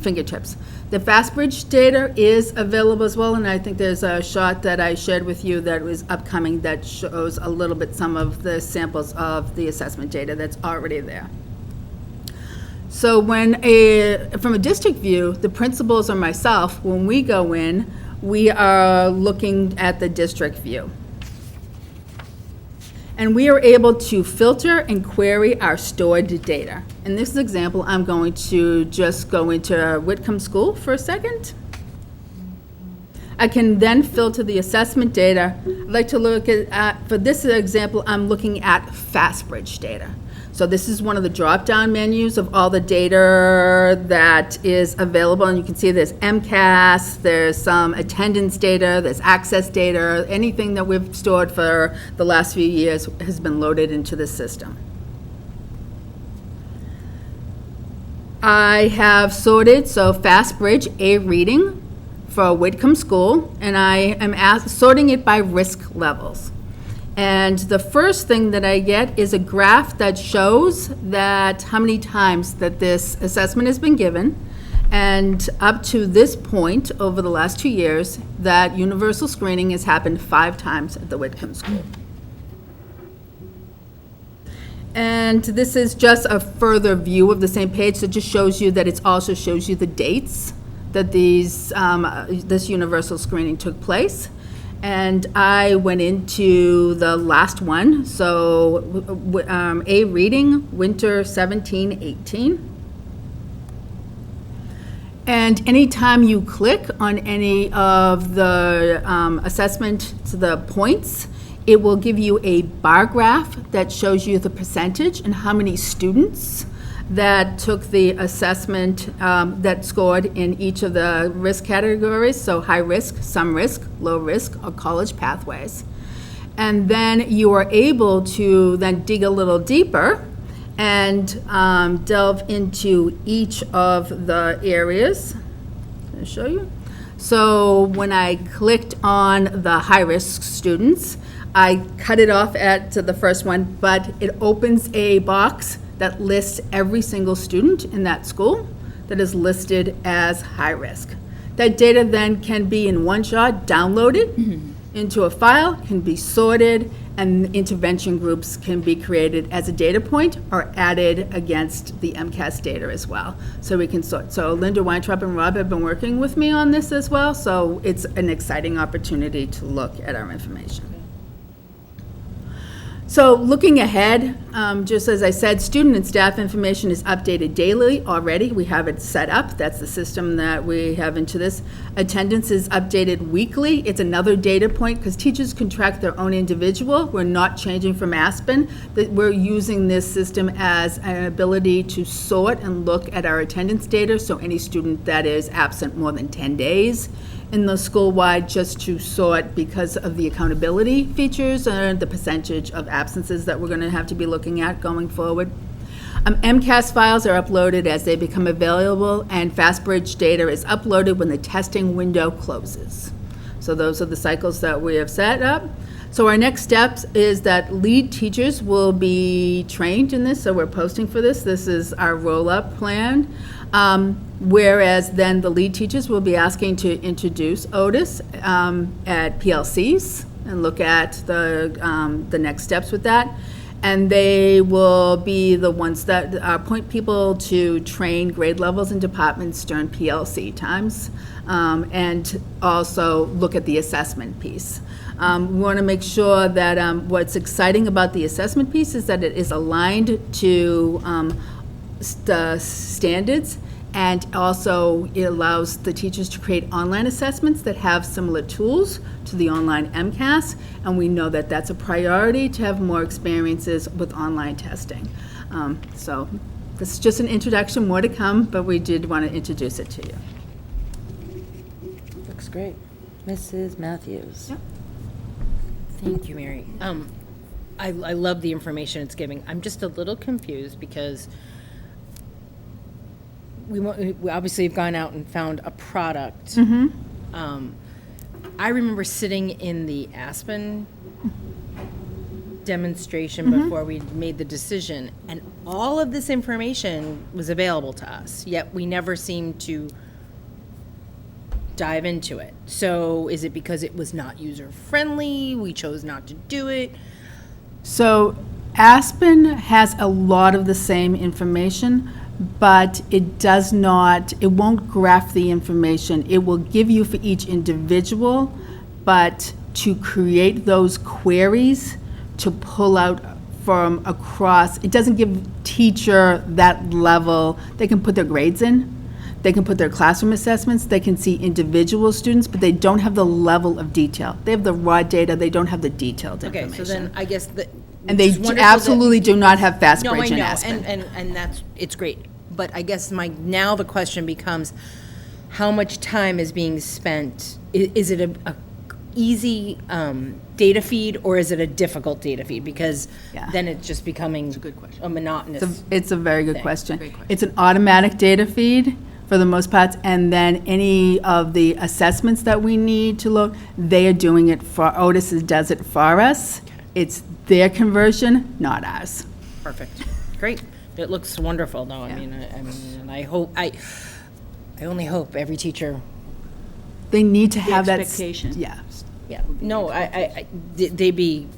fingertips. The FastBridge data is available as well, and I think there's a shot that I shared with you that was upcoming that shows a little bit some of the samples of the assessment data that's already there. So from a district view, the principals or myself, when we go in, we are looking at the district view. And we are able to filter and query our stored data. In this example, I'm going to just go into Whitcomb School for a second. I can then filter the assessment data. I'd like to look at, for this example, I'm looking at FastBridge data. So this is one of the drop-down menus of all the data that is available, and you can see there's MCAS, there's some attendance data, there's access data, anything that we've stored for the last few years has been loaded into the system. I have sorted, so FastBridge A reading for Whitcomb School, and I am sorting it by risk levels. And the first thing that I get is a graph that shows that how many times that this assessment has been given, and up to this point over the last 2 years, that universal screening has happened 5 times at the Whitcomb School. And this is just a further view of the same page, so it just shows you that it also shows you the dates that this universal screening took place. And I went into the last one, so A reading, winter 17-18. And anytime you click on any of the assessment, the points, it will give you a bar graph that shows you the percentage and how many students that took the assessment that scored in each of the risk categories, so high risk, some risk, low risk, or college pathways. And then you are able to then dig a little deeper and delve into each of the areas. I'll show you. So when I clicked on the high risk students, I cut it off at the first one, but it opens a box that lists every single student in that school that is listed as high risk. That data then can be in one shot downloaded into a file, can be sorted, and intervention groups can be created as a data point or added against the MCAS data as well. So we can sort. So Linda Weintraub and Rob have been working with me on this as well, so it's an exciting opportunity to look at our information. So looking ahead, just as I said, student and staff information is updated daily already. We have it set up. That's the system that we have into this. Attendance is updated weekly. It's another data point because teachers can track their own individual. We're not changing from Aspen. We're using this system as an ability to sort and look at our attendance data. So any student that is absent more than 10 days in the school-wide, just to sort because of the accountability features and the percentage of absences that we're going to have to be looking at going forward. MCAS files are uploaded as they become available, and FastBridge data is uploaded when the testing window closes. So those are the cycles that we have set up. So our next steps is that lead teachers will be trained in this, so we're posting for this. This is our roll-up plan. Whereas then the lead teachers will be asking to introduce Otis at PLCs and look at the next steps with that. And they will be the ones that point people to train grade levels and departments during PLC times, and also look at the assessment piece. We want to make sure that what's exciting about the assessment piece is that it is aligned to the standards, and also it allows the teachers to create online assessments that have similar tools to the online MCAS, and we know that that's a priority to have more experiences with online testing. So this is just an introduction, more to come, but we did want to introduce it to you. Looks great. Mrs. Matthews. Yep. Thank you, Mary. I love the information it's giving. I'm just a little confused because we obviously have gone out and found a product. Mm-hmm. I remember sitting in the Aspen demonstration before we made the decision, and all of this information was available to us, yet we never seemed to dive into it. So is it because it was not user-friendly, we chose not to do it? So Aspen has a lot of the same information, but it does not, it won't graph the information. It will give you for each individual, but to create those queries, to pull out from across, it doesn't give teacher that level. They can put their grades in, they can put their classroom assessments, they can see individual students, but they don't have the level of detail. They have the raw data, they don't have the detailed information. Okay, so then I guess that. And they absolutely do not have fast bridge in Aspen. No, I know, and that's, it's great. But I guess now the question becomes, how much time is being spent? Is it a easy data feed, or is it a difficult data feed? Because then it's just becoming a monotonous. It's a very good thing. question. Great question. It's an automatic data feed for the most part, and then any of the assessments that we need to look, they are doing it for, Otis does it for us. It's their conversion, not ours. Perfect. Great. It looks wonderful, though. I mean, and I hope, I only hope every teacher. They need to have that. expectation. Yeah. Yeah. No, they'd be,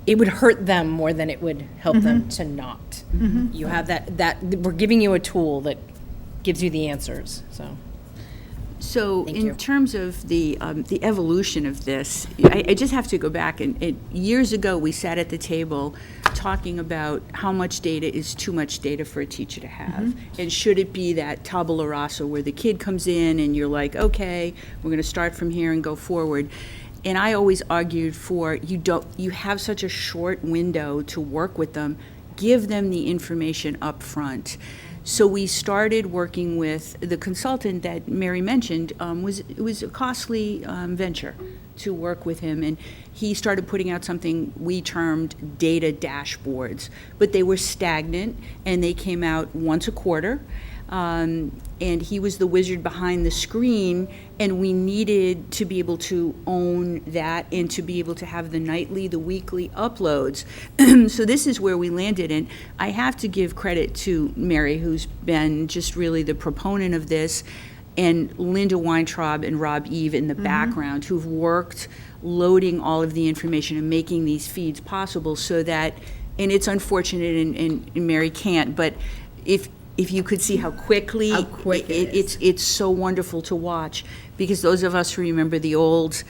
it would hurt them more than it would help them to not. You have that, we're giving you a tool that gives you the answers, so. So Thank you. in terms of the evolution of this, I just have to go back, and years ago, we sat at the table talking about how much data is too much data for a teacher to have. And should it be that tabula rasa where the kid comes in and you're like, okay, we're going to start from here and go forward. And I always argued for, you have such a short window to work with them, give them the information up front. So we started working with the consultant that Mary mentioned. It was a costly venture to work with him, and he started putting out something we termed data dashboards, but they were stagnant, and they came out once a quarter. And he was the wizard behind the screen, and we needed to be able to own that and to be able to have the nightly, the weekly uploads. So this is where we landed, and I have to give credit to Mary, who's been just really the proponent of this, and Linda Weintraub and Rob Eve in the background, who've worked loading all of the information and making these feeds possible so that, and it's unfortunate, and Mary can't, but if you could see how quickly it's so wonderful to watch, because those of us who remember the old,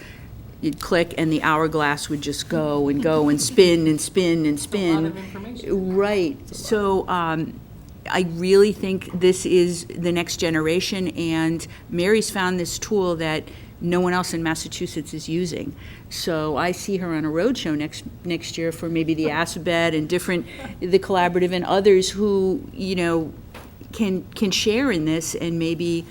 you'd click and the hourglass would just go and spin and spin and spin. A lot of information. Right. So I really think this is the next generation, and Mary's found this tool that no one else in Massachusetts is using. So I see her on a roadshow next year for maybe the ASABET and the collaborative and others who, can share in this, and maybe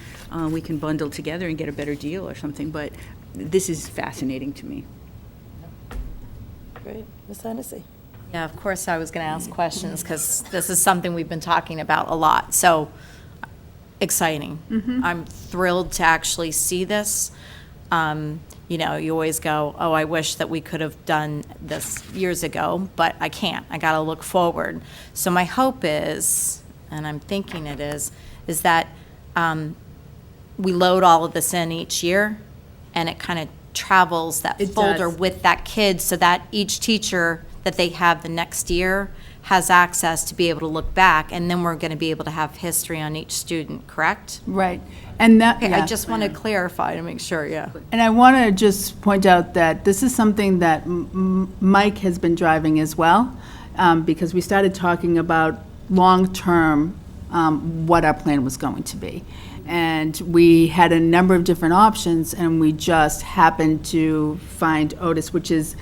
we can bundle together and get a better deal or something. But this is fascinating to me. Great. Ms. Hennessy. Yeah, of course I was going to ask questions, because this is something we've been talking about a lot. So exciting. I'm thrilled to actually see this. You always go, oh, I wish that we could have done this years ago, but I can't. I got to look forward. So my hope is, and I'm thinking it is that we load all of this in each year, and it kind of travels that folder with that kid, so that each teacher that they have the next year has access to be able to look back, and then we're going to be able to have history on each student, correct? Right. And that, Okay, I just want to clarify to make sure, yeah. And I want to just point out that this is something that Mike has been driving as well, because we started talking about long-term what our plan was going to be. And we had a number of different options, and we just happened to find Otis, which is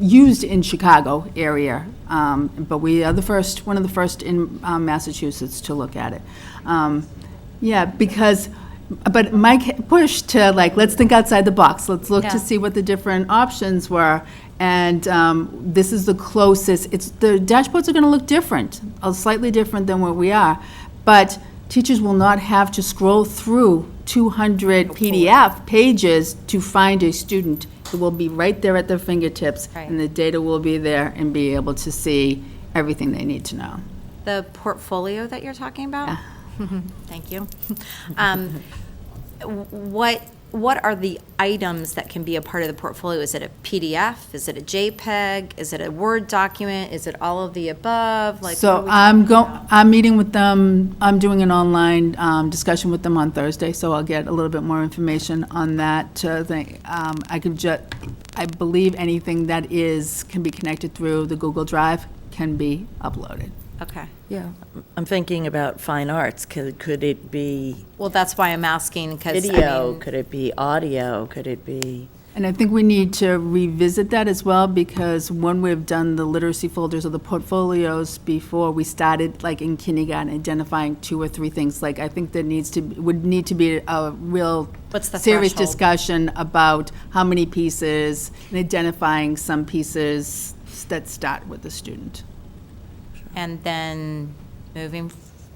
used in Chicago area, but we are one of the first in Massachusetts to look at it. But Mike pushed to, let's think outside the box. Let's look to see what the different options were. And this is the closest. The dashboards are going to look different, slightly different than where we are. but teachers will not have to scroll through 200 PDF pages to find a student. It will be right there at their fingertips, Right. and the data will be there and be able to see everything they need to know. The portfolio that you're talking about? Thank you. What are the items that can be a part of the portfolio? Is it a PDF? Is it a JPEG? Is it a Word document? Is it all of the above? Like, what are So we talking I'm meeting with them, I'm doing an online discussion with them on Thursday, so I'll get a little bit more information on that thing. I believe anything that can be connected through the Google Drive can be uploaded. Okay. Yeah, I'm thinking about fine arts. Could it be Well, that's why I'm asking, because, video? Could it be audio? Could it be? And I think we need to revisit that as well, because when we've done the literacy folders or the portfolios before, we started, like in kindergarten, identifying 2 or 3 things. Like, I think there would need to be a real What's the serious threshold? discussion about how many pieces, and identifying some pieces that start with the student. and then moving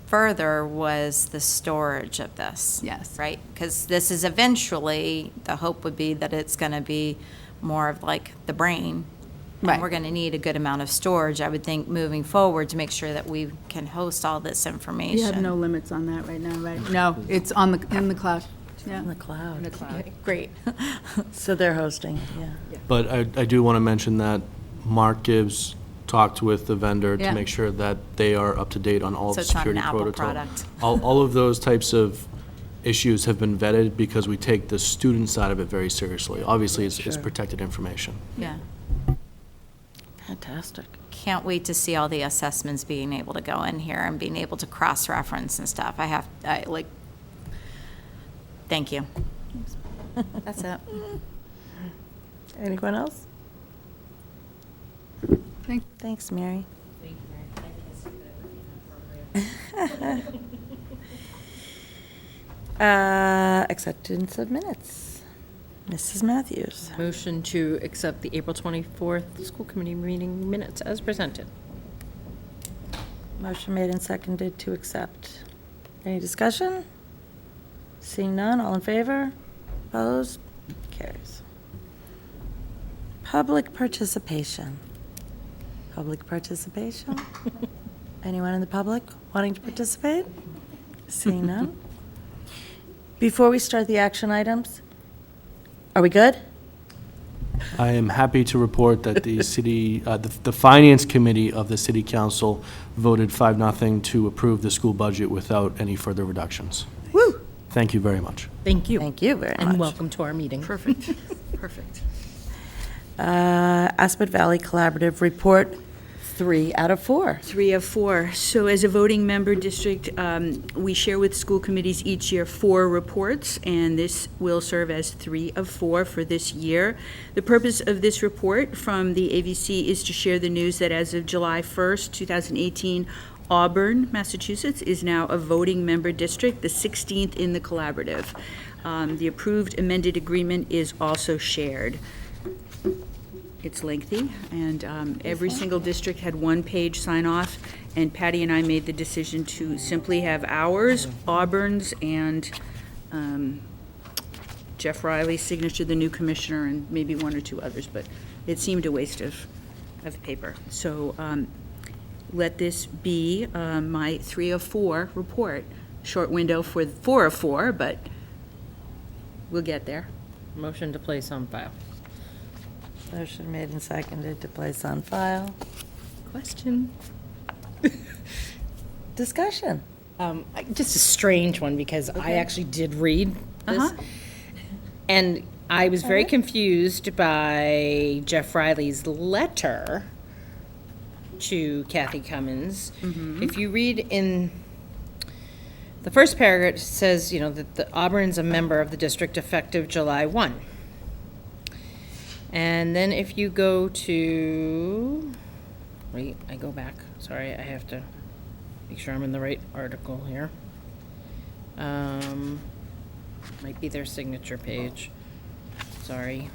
further was the storage of this. Yes. Right? Because this is eventually, the hope would be that it's going to be more of like the brain. Right. And we're going to need a good amount of storage, I would think, moving forward to make sure that we can host all this information. You have no limits on that right now, right? No, it's in the cloud. Yeah. In the cloud. Great. So they're hosting, yeah. But I do want to mention that Mark Gibbs talked with the vendor Yeah. to make sure that they are up to date on all So the it's not an security Apple protocol. product. All of those types of issues have been vetted because we take the student side of it very seriously. Obviously, it's Sure. protected information. Yeah. Fantastic. Can't wait to see all the assessments being able to go in here and being able to cross-reference and stuff. Thank you. That's it. Anyone else? Thanks, Mary. Acceptance of minutes. Mrs. Matthews. Motion to accept the April 24th school committee meeting minutes as presented. Motion made and seconded to accept. Any discussion? Seeing none, all in favor? Opposed? Carries. Public participation. Public participation? Anyone in the public wanting to participate? Seeing none? Before we start the action items, are we good? I am happy to report that the city, the Finance Committee of the City Council voted 5-0 to approve the school budget without any further reductions. Woo! Thank you very much. Thank you. Thank you very much. And welcome to our meeting. Perfect, perfect. Aspet Valley Collaborative Report, 3 out of 4. 3 of 4. So as a voting member district, we share with school committees each year 4 reports, and this will serve as 3 of 4 for this year. The purpose of this report from the AVC is to share the news that as of July 1st, 2018, Auburn, Massachusetts is now a voting member district, the 16th in the collaborative. The approved amended agreement is also shared. It's lengthy, and every single district had 1-page sign-off, and Patty and I made the decision to simply have ours, Auburn's, and Jeff Riley's signature, the new commissioner, and maybe 1 or 2 others, but it seemed a waste of paper. So let this be my 3 of 4 report. Short window for 4 of 4, but we'll get there. Motion to place on file. Motion made and seconded to place on file. Question? Discussion. Just a strange one, because I actually did read this. Uh-huh. And I was very confused by Jeff Riley's letter to Kathy Cummins. If you read in the first paragraph, it says, that the Auburn's a member of the district effective July 1. And then if you go to, wait, I go back. Sorry, I have to make sure I'm in the right article here. Might be their signature page. Sorry.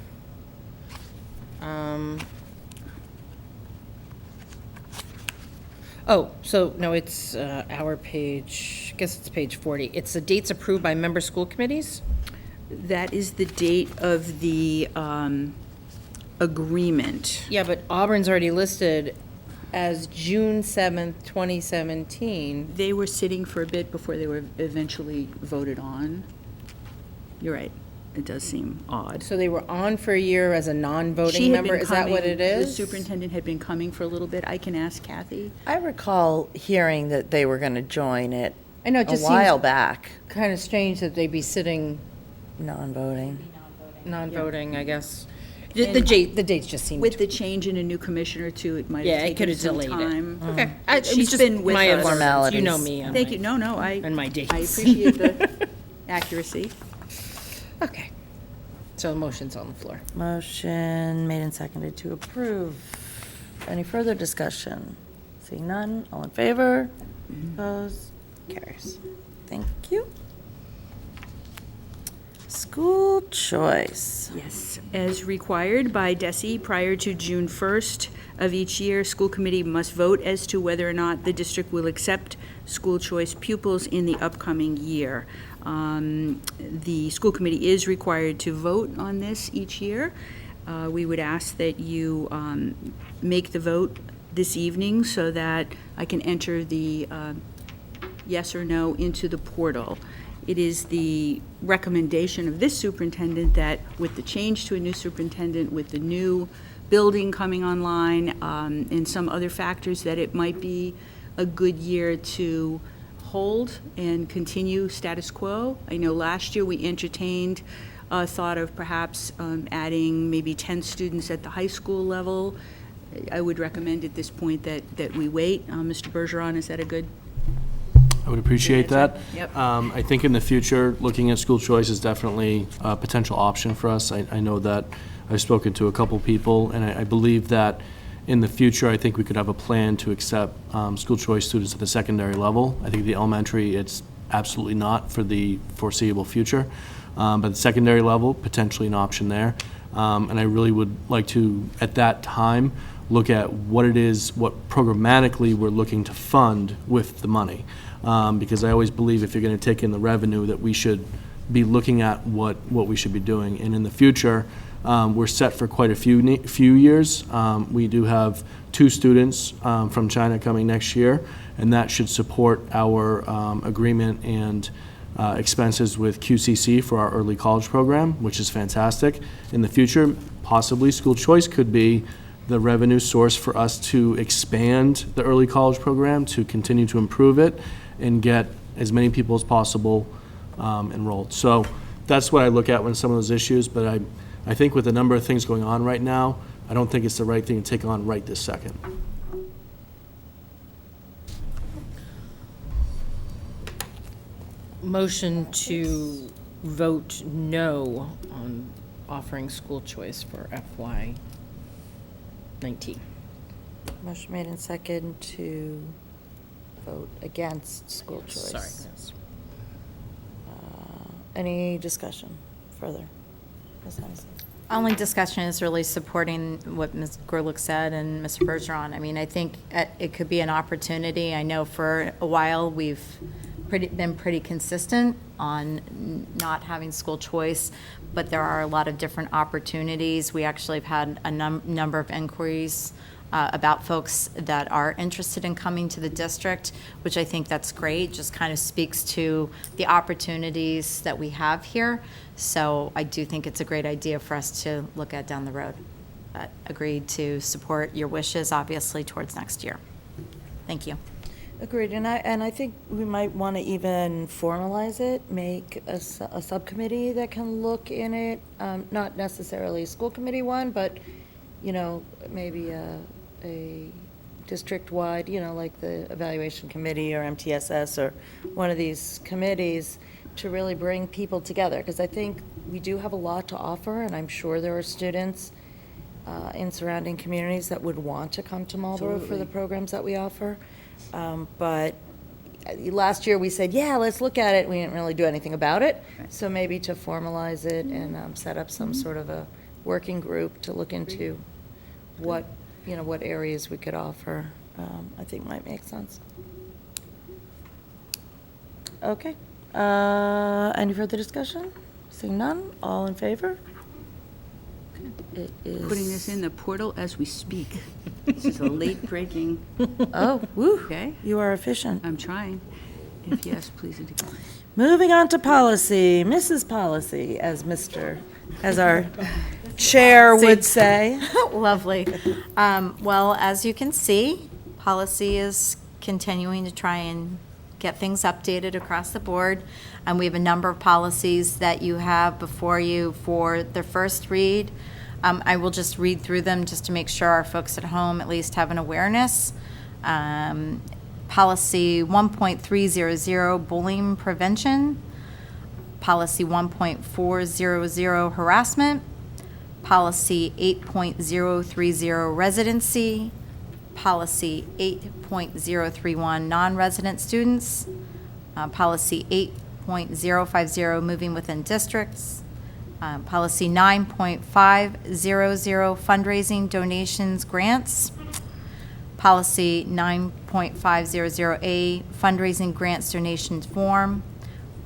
Oh, so, no, it's our page, I guess it's page 40. It's the dates approved by member school committees? That is the date of the agreement. Yeah, but Auburn's already listed as June 7th, 2017. They were sitting for a bit before they were eventually voted on. You're right. It does seem odd. So they were on for a year as a non-voting member? Is that what it is? The superintendent had been coming for a little bit. I can ask Kathy. I recall hearing that they were going to join it I know, it a just while seems back. kind of strange that they'd be sitting Non-voting. non-voting, I guess. The dates just seem. With the change in a new commissioner too, it might have Yeah, it taken could've some delayed it. time. Okay. She's been with my us. Formalities. You know me. and Thank my- you. No, And my dates. I appreciate the accuracy. Okay. So the motion's on the floor. Motion made and seconded to approve. Any further discussion? Seeing none, all in favor? Opposed? Carries. Thank you. School choice. Yes, as required by DESE, prior to June 1st of each year, school committee must vote as to whether or not the district will accept school choice pupils in the upcoming year. The school committee is required to vote on this each year. We would ask that you make the vote this evening so that I can enter the yes or no into the portal. It is the recommendation of this superintendent that with the change to a new superintendent, with the new building coming online, and some other factors, that it might be a good year to hold and continue status quo. I know last year we entertained a thought of perhaps adding maybe 10 students at the high school level. I would recommend at this point that we wait. Mr. Bergeron, is that a good? I would appreciate that. Yep. I think in the future, looking at school choice is definitely a potential option for us. I know that I've spoken to a couple people, and I believe that in the future, I think we could have a plan to accept school choice students at the secondary level. I think the elementary, it's absolutely not for the foreseeable future. But the secondary level, potentially an option there. And I really would like to, at that time, look at what it is, what programmatically we're looking to fund with the money. Because I always believe if you're going to take in the revenue, that we should be looking at what we should be doing. And in the future, we're set for quite a few years. We do have 2 students from China coming next year, and that should support our agreement and expenses with QCC for our early college program, which is fantastic. In the future, possibly school choice could be the revenue source for us to expand the early college program, to continue to improve it, and get as many people as possible enrolled. So that's what I look at when some of those issues, but I think with the number of things going on right now, I don't think it's the right thing to take on right this second. Motion to vote no on offering school choice for FY '19. Motion made and seconded to vote against school choice. Sorry. Yes. Any discussion further? Ms. Hennessy? Only discussion is really supporting what Ms. Gerlich said and Mr. Bergeron. I mean, I think it could be an opportunity. I know for a while we've been pretty consistent on not having school choice, but there are a lot of different opportunities. We actually have had a number of inquiries about folks that are interested in coming to the district, which I think that's great, just kind of speaks to the opportunities that we have here. So I do think it's a great idea for us to look at down the road. But agreed to support your wishes, obviously, towards next year. Thank you. Agreed, and I think we might want to even formalize it, make a subcommittee that can look in it, not necessarily a school committee one, but, maybe a district-wide, like the evaluation committee or MTSS or one of these committees to really bring people together, because I think we do have a lot to offer, and I'm sure there are students in surrounding communities that would want to come to Marlborough for the programs that we offer. But last year we said, yeah, let's look at it. We didn't really do anything about it. So maybe to formalize it and set up some sort of a working group to look into what areas we could offer. I think might make sense. Okay. Any further discussion? Seeing none, all in favor? It is. Putting this in the portal as we speak. This is a late breaking. Oh, woo. Okay, You are efficient. I'm trying. If yes, please indicate. Moving on to policy, Mrs. Policy, as our chair would say. Lovely. Well, as you can see, policy is continuing to try and get things updated across the board. We have a number of policies that you have before you for the first read. I will just read through them just to make sure our folks at home at least have an awareness. Policy 1.300, bullying prevention. Policy 1.400, harassment. Policy 8.030, residency. Policy 8.031, non-resident students. Policy 8.050, moving within districts. Policy 9.500, fundraising, donations, grants. Policy 9.500A, fundraising, grants, donations form.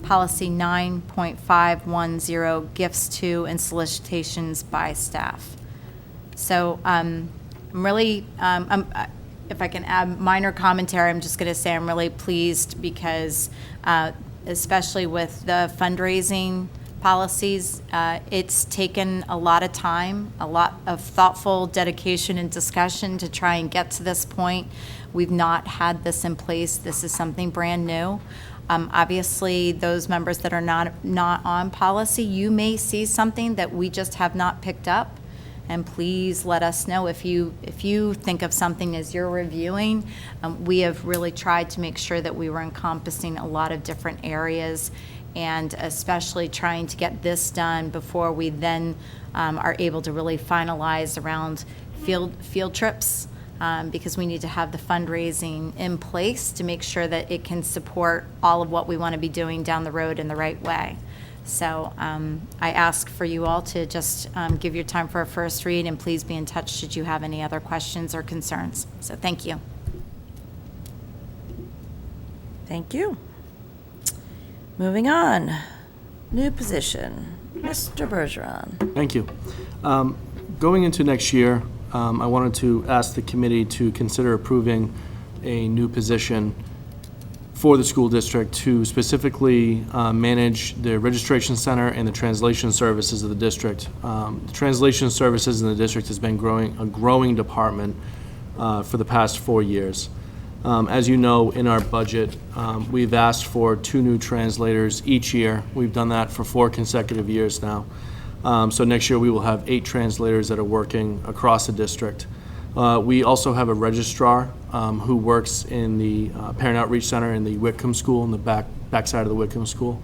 Policy 9.510, gifts to and solicitations by staff. So I'm really, if I can add minor commentary, I'm just going to say I'm really pleased because especially with the fundraising policies, it's taken a lot of time, a lot of thoughtful dedication and discussion to try and get to this point. We've not had this in place. This is something brand new. Obviously, those members that are not on policy, you may see something that we just have not picked up. And please let us know if you think of something as you're reviewing. We have really tried to make sure that we were encompassing a lot of different areas, and especially trying to get this done before we then are able to really finalize around field trips, because we need to have the fundraising in place to make sure that it can support all of what we want to be doing down the road in the right way. So I ask for you all to just give your time for a first read, and please be in touch should you have any other questions or concerns. So thank you. Thank you. Moving on. New position, Mr. Bergeron. Thank you. Going into next year, I wanted to ask the committee to consider approving a new position for the school district to specifically manage the registration center and the translation services of the district. The translation services in the district has been a growing department for the past 4 years. As you know, in our budget, we've asked for 2 new translators each year. We've done that for 4 consecutive years now. So next year we will have 8 translators that are working across the district. We also have a registrar who works in the Parent Outreach Center in the Whitcomb School, in the backside of the Whitcomb School.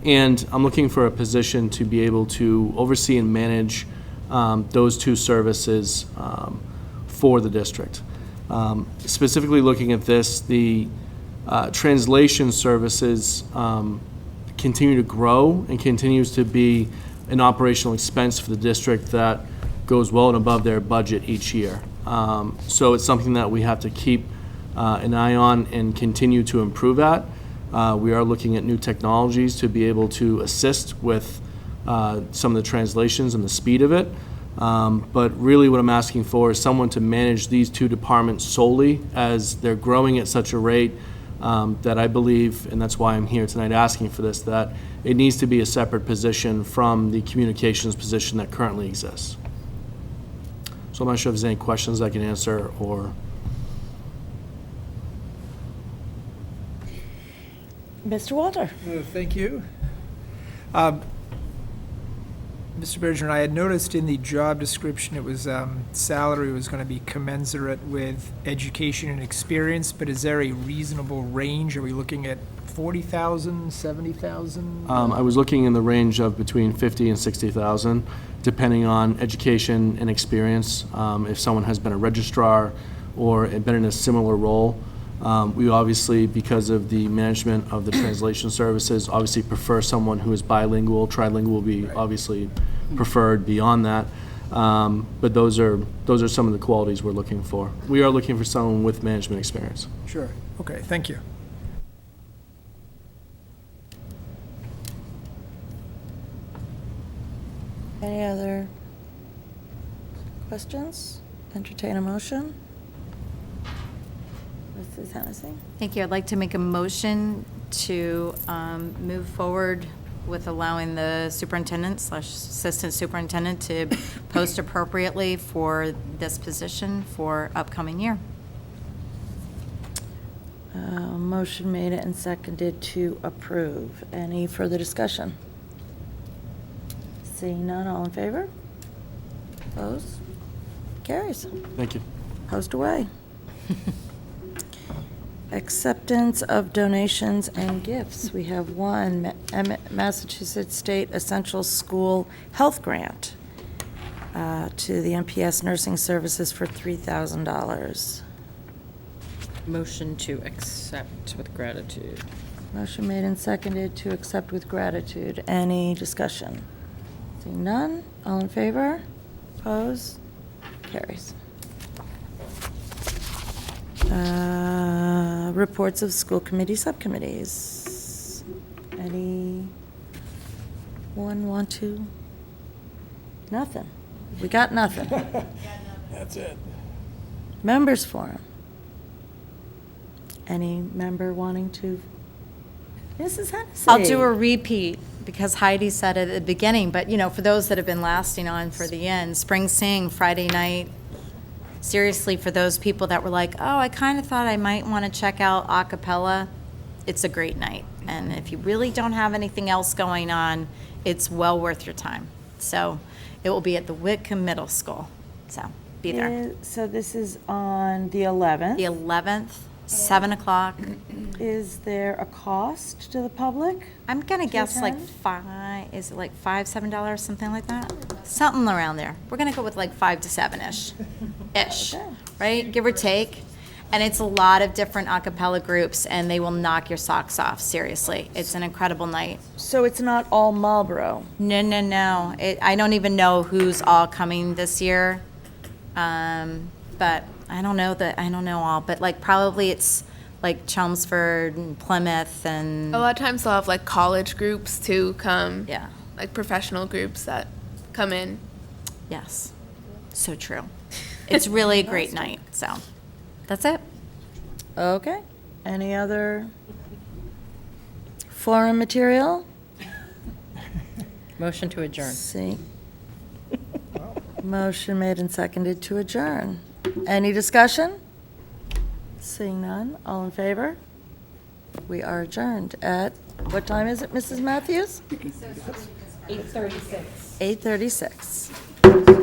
And I'm looking for a position to be able to oversee and manage those 2 services for the district. Specifically looking at this, the translation services continue to grow and continues to be an operational expense for the district that goes well and above their budget each year. So it's something that we have to keep an eye on and continue to improve at. We are looking at new technologies to be able to assist with some of the translations and the speed of it. But really what I'm asking for is someone to manage these 2 departments solely, as they're growing at such a rate that I believe, and that's why I'm here tonight asking for this, that it needs to be a separate position from the communications position that currently exists. So I'm not sure if there's any questions I can answer or. Mr. Walter. Thank you. Mr. Bergeron, I had noticed in the job description it was salary was going to be commensurate with education and experience, but is there a reasonable range? Are we looking at 40,000, 70,000? I was looking in the range of between 50 and 60,000, depending on education and experience. If someone has been a registrar or been in a similar role, we obviously, because of the management of the translation services, obviously prefer someone who is bilingual. Trilingual will be obviously preferred beyond that. But those are some of the qualities we're looking for. We are looking for someone with management experience. Sure. Okay, thank you. Any other questions? Entertain a motion? Mrs. Hennessy? Thank you. I'd like to make a motion to move forward with allowing the superintendent/assistant superintendent to post appropriately for this position for upcoming year. Motion made and seconded to approve. Any further discussion? Seeing none, all in favor? Opposed? Carries. Thank you. Post away. Acceptance of donations and gifts. We have one, Massachusetts State Essential School Health Grant to the MPS Nursing Services for $3,000. Motion to accept with gratitude. Motion made and seconded to accept with gratitude. Any discussion? Seeing none, all in favor? Opposed? Carries. Reports of school committee subcommittees. Anyone want to? Nothing. We got nothing. That's it. Members forum. Any member wanting to? Mrs. Hennessy? I'll do a repeat because Heidi said it at the beginning, but for those that have been lasting on for the end, Spring Sing Friday night. Seriously, for those people that were like, oh, I kind of thought I might want to check out a cappella, it's a great night. And if you really don't have anything else going on, it's well worth your time. So it will be at the Whitcomb Middle School. So be there. So this is on the 11th. The 11th, 7 o'clock. Is there a cost to the public? I'm going to guess like is it like $5, $7, something like that? Something around there. We're going to go with like 5 to 7-ish. Right? Give or take. And it's a lot of different a cappella groups, and they will knock your socks off, seriously. It's an incredible night. So it's not all Marlborough? No. I don't even know who's all coming this year. But I don't know all, but like probably it's like Chelmsford and Plymouth and... A lot of times they'll have like college groups too come. Yeah. Like professional groups that come in. Yes. So true. It's really a great night, so that's it. Okay. Any other forum material? Motion to adjourn. See. Motion made and seconded to adjourn. Any discussion? Seeing none, all in favor? We are adjourned at, what time is it, Mrs. Matthews? 8:36. 8:36.